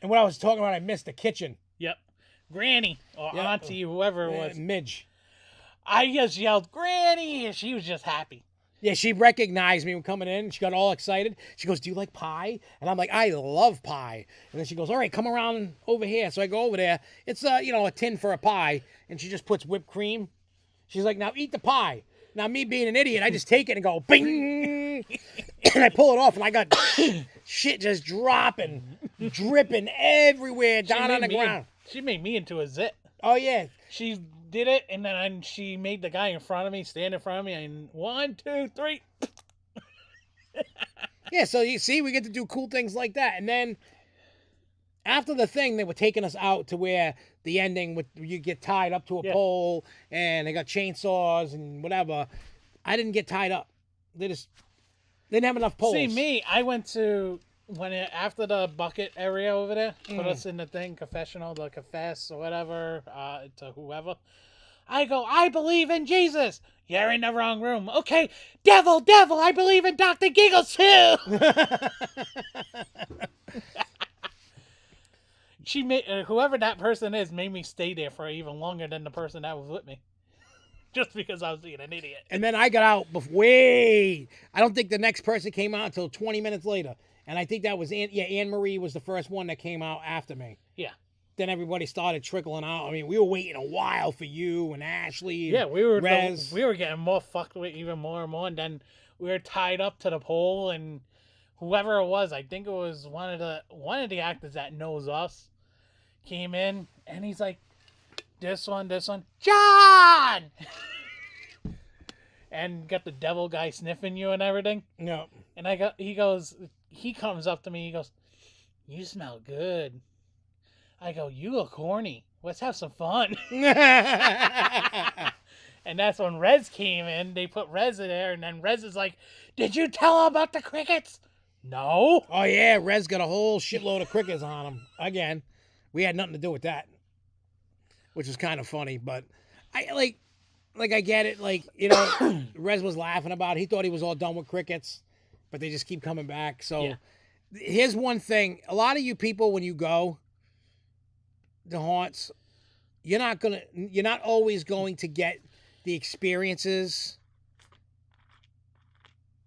Speaker 1: what I was talking about, I missed the kitchen.
Speaker 2: Yep. Granny or auntie, whoever it was.
Speaker 1: Midge.
Speaker 2: I just yelled, Granny! And she was just happy.
Speaker 1: Yeah, she recognized me when coming in. She got all excited. She goes, do you like pie? And I'm like, I love pie. And then she goes, all right, come around over here. So I go over there. It's, a tin for a pie. And she just puts whipped cream. She's like, now eat the pie. Now, me being an idiot, I just take it and go, bing! And I pull it off, and I got shit just dropping, dripping everywhere down on the ground.
Speaker 2: She made me into a zit.
Speaker 1: Oh, yeah.
Speaker 2: She did it, and then she made the guy in front of me stand in front of me, and 1, 2, 3.
Speaker 1: Yeah, so you see, we get to do cool things like that. And then after the thing, they were taking us out to where the ending with you get tied up to a pole, and they got chainsaws and whatever. I didn't get tied up. They didn't have enough poles.
Speaker 2: See, me, I went to after the bucket area over there, put us in the thing, confessional, the confess or whatever, to whoever. I go, I believe in Jesus. You're in the wrong room. Okay, devil, I believe in Dr. Giggles too. She made whoever that person is made me stay there for even longer than the person that was with me, just because I was being an idiot.
Speaker 1: And then I got out I don't think the next person came out until 20 minutes later. And I think that was Anne Marie was the first one that came out after me.
Speaker 2: Yeah.
Speaker 1: then everybody started trickling out. I mean, we were waiting a while for you and Ashley. And
Speaker 2: Yeah, we were
Speaker 1: Rez.
Speaker 2: we were getting more fucked with even more and more, and then we were tied up to the pole, and whoever it was, I think it was one of the actors that knows us, came in, and he's like, this one, John, and got the devil guy sniffing you and everything.
Speaker 1: No.
Speaker 2: And he comes up to me, he goes, you smell good. I go, you look horny. Let's have some fun. And that's when Rez came in. They put Rez in there, and then Rez is like, did you tell him about the crickets? No.
Speaker 1: Oh, yeah, Rez got a whole shitload of crickets on him. Again, we had nothing to do with that, which was kind of funny. But I I get it. Like, you know, Rez was laughing about it. He thought he was all done with crickets, but they just keep coming back. So
Speaker 2: Yeah.
Speaker 1: Here's one thing. A lot of you people, when you go to haunts, you're not always going to get the experiences.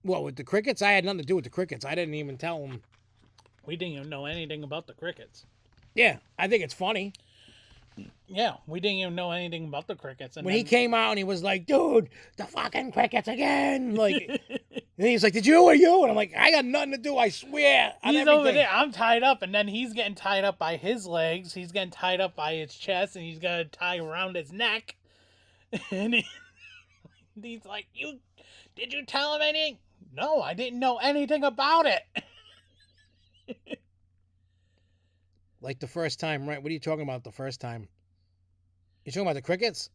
Speaker 1: Well, with the crickets, I had nothing to do with the crickets. I didn't even tell them.
Speaker 2: We didn't even know anything about the crickets.
Speaker 1: Yeah, I think it's funny.
Speaker 2: Yeah, we didn't even know anything about the crickets. And
Speaker 1: When he came out and he was like, dude, the fucking crickets again. Like, and he's like, did you or you? And I'm like, I got nothing to do, I swear. On
Speaker 2: he's
Speaker 1: everything.
Speaker 2: over there. I'm tied up, and then he's getting tied up by his legs. He's getting tied up by his chest, and he's got a tie around his neck. And he's like, did you tell him anything? No, I didn't know anything about it.
Speaker 1: Like the first time, right? What are you talking about the first time? You talking about the crickets?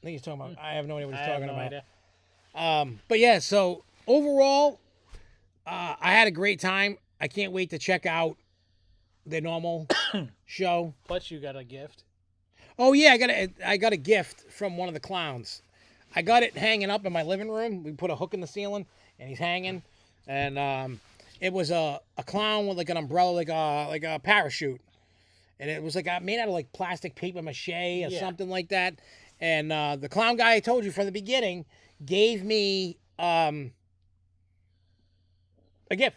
Speaker 1: I think he's talking about, I have no idea what he's talking about.
Speaker 2: Idea.
Speaker 1: But yeah, so overall, I had a great time. I can't wait to check out the normal show.
Speaker 2: Plus, you got a gift.
Speaker 1: Oh yeah, I got a gift from one of the clowns. I got it hanging up in my living room. We put a hook in the ceiling, and he's hanging. And it was a clown with like an umbrella, like a parachute, and it was like made out of like plastic paper mache or something like that. And the clown guy I told you from the beginning gave me a gift.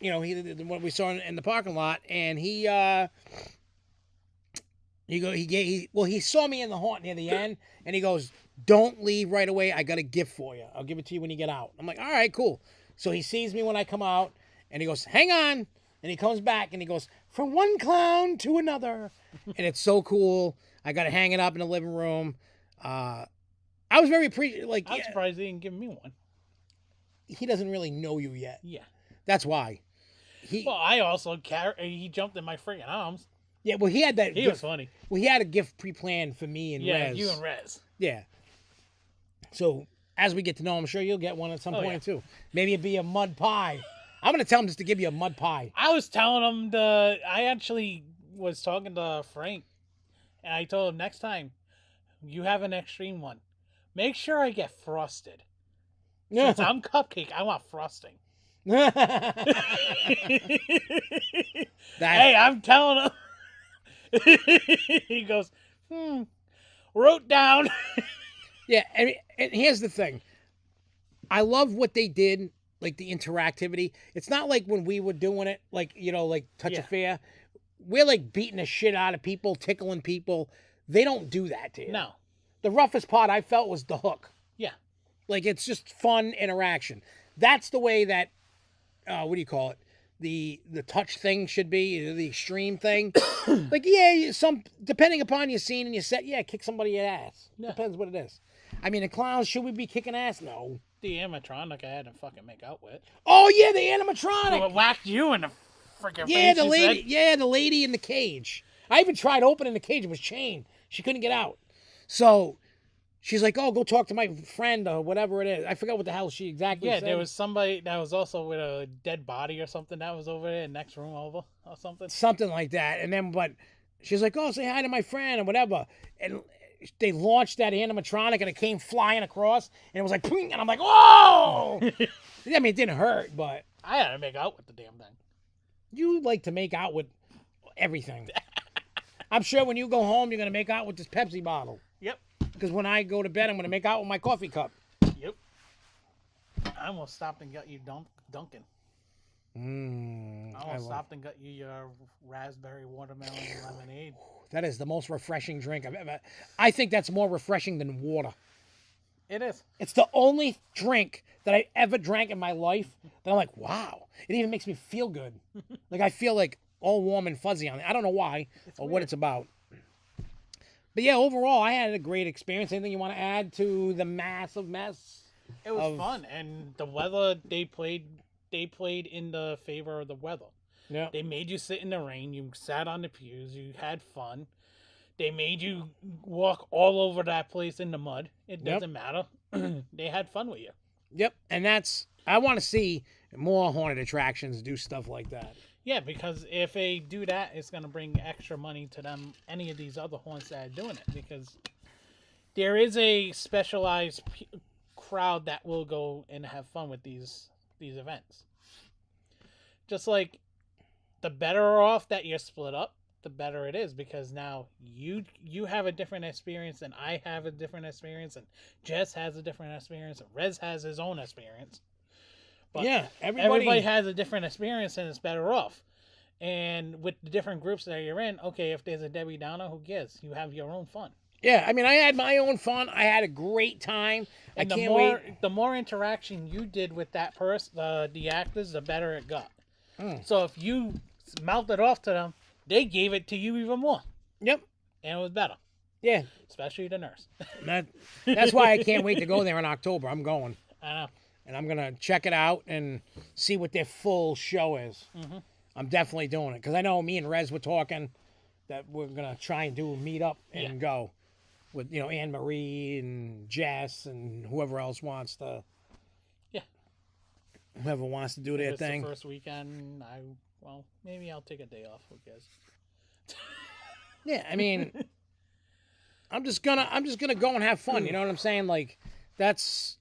Speaker 1: You know, what we saw in the parking lot, and he saw me in the haunt near the end, and he goes, don't leave right away. I got a gift for you. I'll give it to you when you get out. I'm like, all right, cool. So he sees me when I come out, and he goes, hang on. And he comes back, and he goes, from one clown to another. And it's so cool. I got to hang it up in the living room. I was very appreciative. Like,
Speaker 2: I'm surprised he didn't give me one.
Speaker 1: He doesn't really know you yet.
Speaker 2: Yeah.
Speaker 1: That's why.
Speaker 2: Well, I also he jumped in my freaking arms.
Speaker 1: Yeah, well, he had that.
Speaker 2: He was funny.
Speaker 1: Well, he had a gift pre-planned for me and Rez.
Speaker 2: Yeah, you and Rez.
Speaker 1: Yeah. So as we get to know him, I'm sure you'll get one at some point too. Maybe it'd be a mud pie. I'm gonna tell him just to give you a mud pie.
Speaker 2: I was telling him I actually was talking to Frank, and I told him next time you have an extreme one, make sure I get frosted. Since I'm cupcake, I want frosting. Hey, I'm telling him. He goes, wrote down.
Speaker 1: Yeah, and here's the thing. I love what they did, like the interactivity. It's not like when we were doing it, like, you know, like Touch of Fear. We're like beating the shit out of people, tickling people. They don't do that to you.
Speaker 2: No.
Speaker 1: The roughest part I felt was the hook.
Speaker 2: Yeah.
Speaker 1: Like, it's just fun interaction. That's the way that, what do you call it? The touch thing should be, the extreme thing. Like, yeah, depending upon your scene and your set, kick somebody in the ass. Yeah. Depends what it is. I mean, the clowns, should we be kicking ass? No.
Speaker 2: The animatronic I had to fucking make out with.
Speaker 1: Oh, yeah, the animatronic.
Speaker 2: Well, it whacked you in the freaking face.
Speaker 1: Yeah, the lady. Yeah, the lady in the cage. I even tried opening the cage. It was chained. She couldn't get out. So she's like, oh, go talk to my friend or whatever it is. I forgot what the hell she exactly said.
Speaker 2: Yeah, there was somebody that was also with a dead body or something that was over there, next room over or something.
Speaker 1: Something like that. And then, but she's like, oh, say hi to my friend or whatever. And they launched that animatronic and it came flying across and it was like, ping, and I'm like, whoa! I mean, it didn't hurt, but
Speaker 2: I had to make out with the damn thing.
Speaker 1: You like to make out with everything. I'm sure when you go home, you're going to make out with this Pepsi bottle.
Speaker 2: Yep.
Speaker 1: Because when I go to bed, I'm going to make out with my coffee cup.
Speaker 2: Yep. I almost stopped and got you dunking. I almost stopped and got you your raspberry watermelon lemonade.
Speaker 1: That is the most refreshing drink I've ever. I think that's more refreshing than water.
Speaker 2: It is.
Speaker 1: It's the only drink that I ever drank in my life that I'm like, wow. It even makes me feel good. Like I feel like all warm and fuzzy on it. I don't know why or what it's about. But yeah, overall, I had a great experience. Anything you want to add to the massive mess?
Speaker 2: It was fun, and the weather they played in the favor of the weather.
Speaker 1: Yeah.
Speaker 2: They made you sit in the rain. You sat on the pews. You had fun. They made you walk all over that place in the mud. It doesn't matter. They had fun with you.
Speaker 1: Yep, and I want to see more haunted attractions do stuff like that.
Speaker 2: Yeah, because if they do that, it's going to bring extra money to them, any of these other haunts that are doing it, because there is a specialized crowd that will go and have fun with these events. Just like the better off that you're split up, the better it is, because now you have a different experience and I have a different experience and Jess has a different experience and Rez has his own experience. But
Speaker 1: yeah,
Speaker 2: everybody has a different experience and it's better off. And with the different groups that you're in, okay, if there's a Debbie Downer, who cares? You have your own fun.
Speaker 1: Yeah, I mean, I had my own fun. I had a great time.
Speaker 2: And
Speaker 1: I can't wait.
Speaker 2: The more interaction you did with that person, the actors, the better it got. So if you mouthed it off to them, they gave it to you even more.
Speaker 1: Yep.
Speaker 2: And it was better.
Speaker 1: Yeah.
Speaker 2: Especially the nurse.
Speaker 1: That's why I can't wait to go there in October. I'm going.
Speaker 2: I know.
Speaker 1: And I'm going to check it out and see what their full show is. Mm-hmm. I'm definitely doing it. Because I know me and Rez were talking that we're going to try and do a meet up and go with, Anne Marie and Jess and whoever else wants to. Yeah. Whoever wants to do their thing.
Speaker 2: The first weekend, maybe I'll take a day off. Who cares?
Speaker 1: Yeah, I mean, I'm just gonna go and have fun. You know what I'm saying? Like, that's,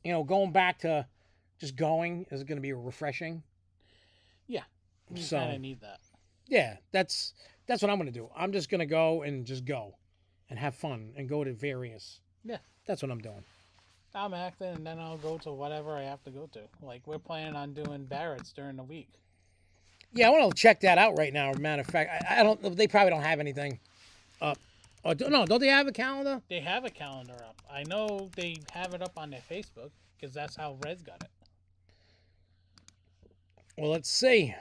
Speaker 1: going back to just going is gonna be refreshing.
Speaker 2: Yeah, you kind of need that.
Speaker 1: Yeah, that's what I'm gonna do. I'm just gonna go and have fun and go to various.
Speaker 2: Yeah,
Speaker 1: that's what I'm doing.
Speaker 2: I'm acting, and then I'll go to whatever I have to go to. Like, we're planning on doing Barrett's during the week.
Speaker 1: Yeah, I want to check that out right now. Matter of fact, I don't. They probably don't have anything up. Oh, no, don't they have a calendar?
Speaker 2: They have a calendar up. I know they have it up on their Facebook because that's how Rez got it.
Speaker 1: Well, let's see.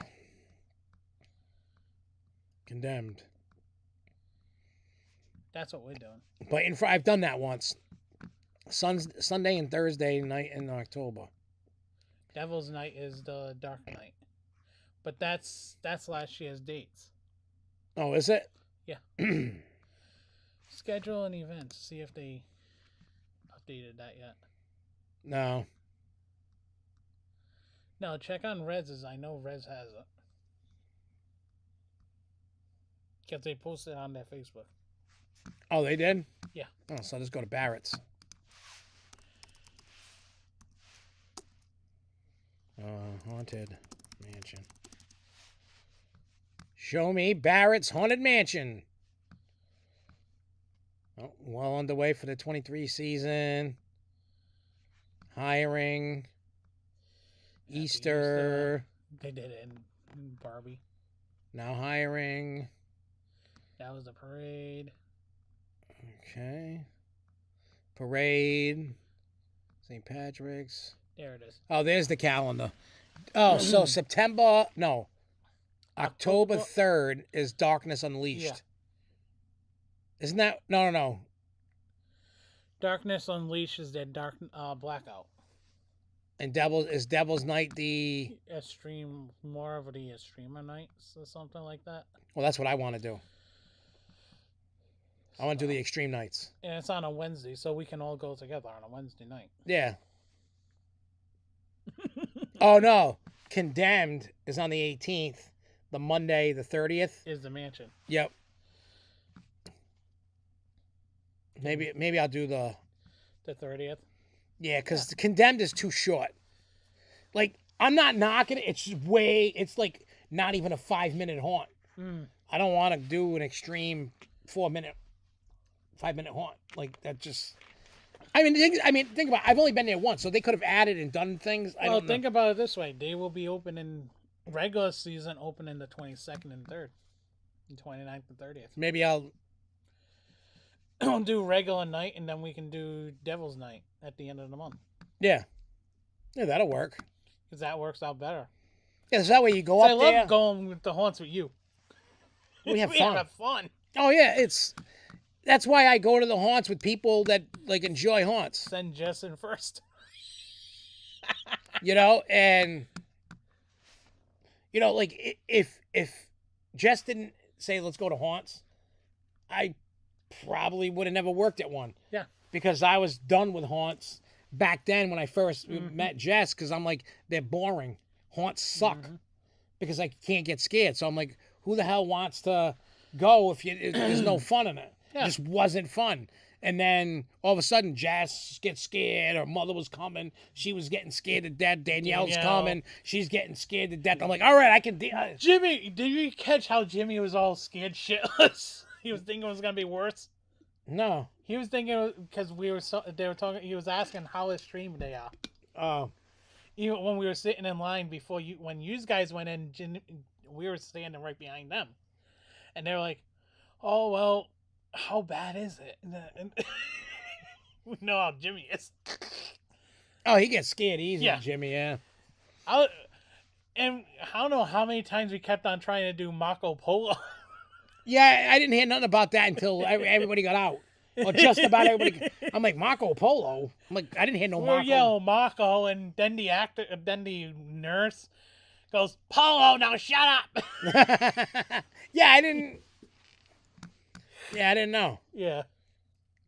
Speaker 1: Condemned.
Speaker 2: That's what we're doing.
Speaker 1: But I've done that once. Sunday and Thursday night in October.
Speaker 2: Devil's Night is the Dark Night. But that's last year's dates.
Speaker 1: Oh, is it?
Speaker 2: Yeah. Schedule an event. See if they updated that yet.
Speaker 1: No.
Speaker 2: No, check on Rez's. I know Rez has it. Because they posted it on their Facebook.
Speaker 1: Oh, they did?
Speaker 2: Yeah.
Speaker 1: Oh, so just go to Barrett's. Haunted Mansion. Show me Barrett's Haunted Mansion. Oh, well underway for the 23 season. Hiring. Easter.
Speaker 2: They did it in Barbie.
Speaker 1: Now hiring.
Speaker 2: That was the parade.
Speaker 1: Okay. Parade. St. Patrick's.
Speaker 2: There it is.
Speaker 1: Oh, there's the calendar. Oh, so October 3rd is Darkness Unleashed. Yeah. Isn't that? No.
Speaker 2: Darkness Unleashed is their blackout.
Speaker 1: And Devil's Night the
Speaker 2: more of the streamer nights or something like that.
Speaker 1: Well, that's what I want to do. I want to do the extreme nights.
Speaker 2: And it's on a Wednesday, so we can all go together on a Wednesday night.
Speaker 1: Yeah. Oh, no. Condemned is on the 18th. The Monday, the 30th.
Speaker 2: Is the mansion.
Speaker 1: Yep. Maybe I'll do the
Speaker 2: 30th.
Speaker 1: Yeah, because the Condemned is too short. Like, I'm not knocking it. It's like not even a 5-minute haunt. I don't want to do an extreme 5-minute haunt. Like, that just, I mean, think about it. I've only been there once, so they could have added and done things. I don't know.
Speaker 2: Think about it this way. They will be open in regular season, open in the 22nd and 3rd. And 29th and 30th.
Speaker 1: Maybe I'll
Speaker 2: do regular night, and then we can do Devil's Night at the end of the month.
Speaker 1: Yeah, that'll work.
Speaker 2: Because that works out better.
Speaker 1: Yeah, so that way you go up there.
Speaker 2: I love going with the haunts with you.
Speaker 1: We have
Speaker 2: we
Speaker 1: fun.
Speaker 2: have fun.
Speaker 1: Oh yeah, that's why I go to the haunts with people that like enjoy haunts.
Speaker 2: Send Jess in first.
Speaker 1: And like if Jess didn't say let's go to haunts, I probably would have never worked at one.
Speaker 2: Yeah.
Speaker 1: Because I was done with haunts back then when I first met Jess, because I'm like, they're boring. Haunts suck because I can't get scared. So I'm like, who the hell wants to go if there's no fun in it? Yeah. It just wasn't fun. And then all of a sudden, Jess gets scared. Her mother was coming. She was getting scared to death. Danielle's coming. She's getting scared to death. I'm like, all right, I can.
Speaker 2: Jimmy, did you catch how Jimmy was all scared shitless? He was thinking it was gonna be worse.
Speaker 1: No,
Speaker 2: he was thinking because they were talking. He was asking how his stream they are.
Speaker 1: Oh,
Speaker 2: even when we were sitting in line when you guys went in, we were standing right behind them, and they were like, "Oh well, how bad is it?" And we know how Jimmy is.
Speaker 1: Oh, he gets scared easy, yeah. Jimmy. Yeah.
Speaker 2: And I don't know how many times we kept on trying to do Marco Polo.
Speaker 1: Yeah, I didn't hear nothing about that until everybody got out. Or just about everybody. I'm like, Marco Polo? I'm like, I didn't hear no Marco.
Speaker 2: Yeah, Marco, and then the nurse goes, Polo, now shut up.
Speaker 1: Yeah, I didn't know.
Speaker 2: Yeah.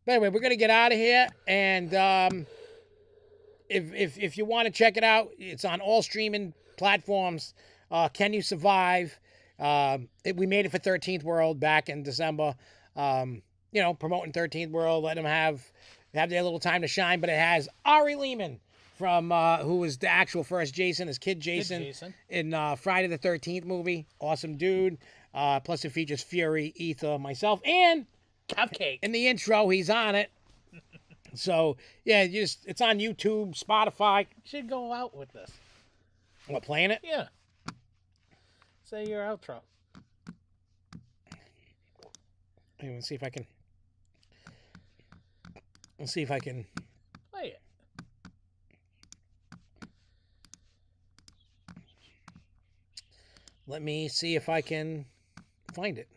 Speaker 1: But anyway, we're going to get out of here. And if you want to check it out, it's on all streaming platforms. Can You Survive? We made it for 13th World back in December. Promoting 13th World, let them have their little time to shine. But it has Ari Lehman from who was the actual first Jason, his kid Jason. In Friday the 13th movie. Awesome dude. Plus it features Fury, Ether, myself, and
Speaker 2: Cupcake.
Speaker 1: In the intro, he's on it. So yeah, it's on YouTube, Spotify.
Speaker 2: You should go out with this.
Speaker 1: What, playing it?
Speaker 2: Yeah. Say your outro.
Speaker 1: Let's see if I can. Let's see if I can
Speaker 2: play it.
Speaker 1: Let me see if I can find it.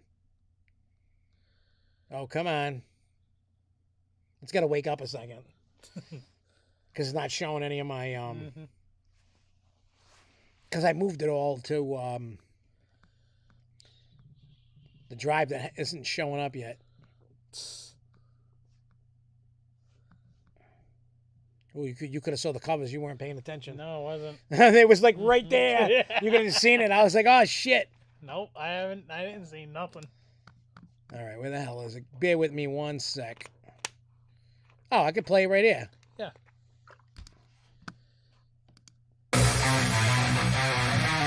Speaker 1: Oh, come on. It's got to wake up a second. Because it's not showing any of my... Because I moved it all to the drive that isn't showing up yet. Oh, you could have saw the covers. You weren't paying attention.
Speaker 2: No, I wasn't.
Speaker 1: It was like right there. You could have seen it. I was like, oh, shit.
Speaker 2: Nope, I didn't see nothing.
Speaker 1: All right, where the hell is it? Bear with me one sec. Oh, I could play it right here.
Speaker 2: Yeah.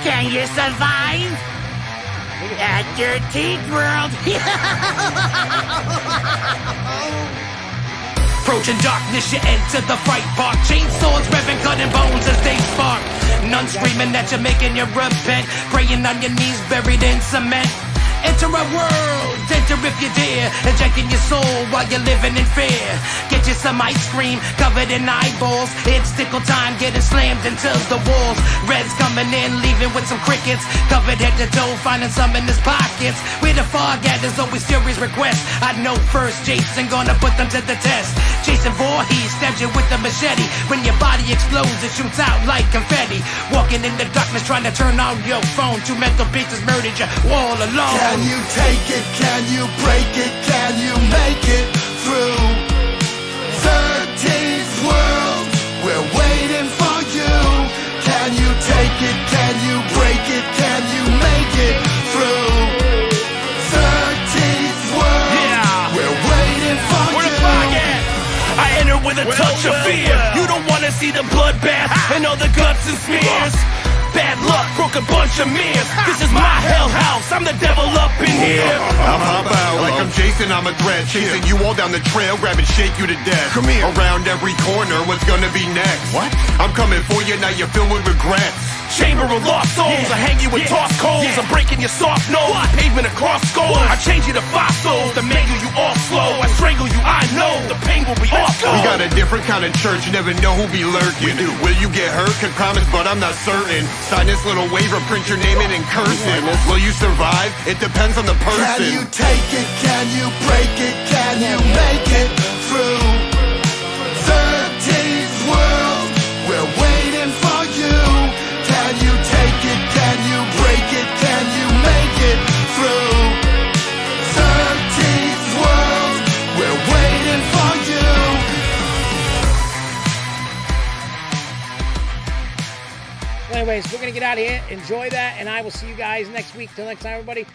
Speaker 3: Can you survive? At 13th World. Approaching darkness, you enter the fright park. Chainsaws revving, cutting bones as they spark. None screaming that you're making you repent. Praying on your knees, buried in cement. Enter a world, enter if you dare. Injecting your soul while you're living in fear. Get you some ice cream covered in eyeballs. It's tickle time, getting slammed into the walls. Reds coming in, leaving with some crickets. Covered head to toe, finding some in his pockets. Where the fog at, there's always Fury's request. I know first Jason gonna put them to the test. Jason Voorhees stabs you with a machete. When your body explodes, it shoots out like confetti. Walking in the darkness, trying to turn on your phone. Two mental pieces murdered you all alone.
Speaker 4: Can you take it? Can you break it? Can you make it through 13th World? We're waiting for you. Can you take it? Can you break it? Can you make it through 13th World?
Speaker 3: Yeah.
Speaker 4: We're waiting for
Speaker 3: Where
Speaker 4: you.
Speaker 3: the fog at? I enter with a touch of fear. You don't wanna see the bloodbath and all the guts and smears. Bad luck, broke a bunch of mirrors. This is my hell house, I'm the devil up in here.
Speaker 5: I'll hop out like I'm Jason
Speaker 4: Jason, I'm a threat. Chasing you all down the trail, grab and shake you to death. Come here. Around every corner, what's gonna be next? What? I'm coming for you, now you're filled with regrets.
Speaker 3: Chamber of lost souls, I hang you with toss coals. I'm breaking your soft nose, pavement across skulls. I change you to fossils, to mangle you all slow. I strangle you, I know, the pain will be awful.
Speaker 4: We got a different kind of church, you never know who'll be lurking. Will you get hurt? Can promise, but I'm not certain. Sign this little waiver, print your name in and cursive. Will you survive? It depends on the person. Can you take it? Can you break it? Can you make it through 13th world? We're waiting for you. Can you take it? Can you break it? Can you make it through 13th world? We're waiting for you.
Speaker 1: Well, anyways, we're going to get out of here. Enjoy that, and I will see you guys next week. Till next time, everybody.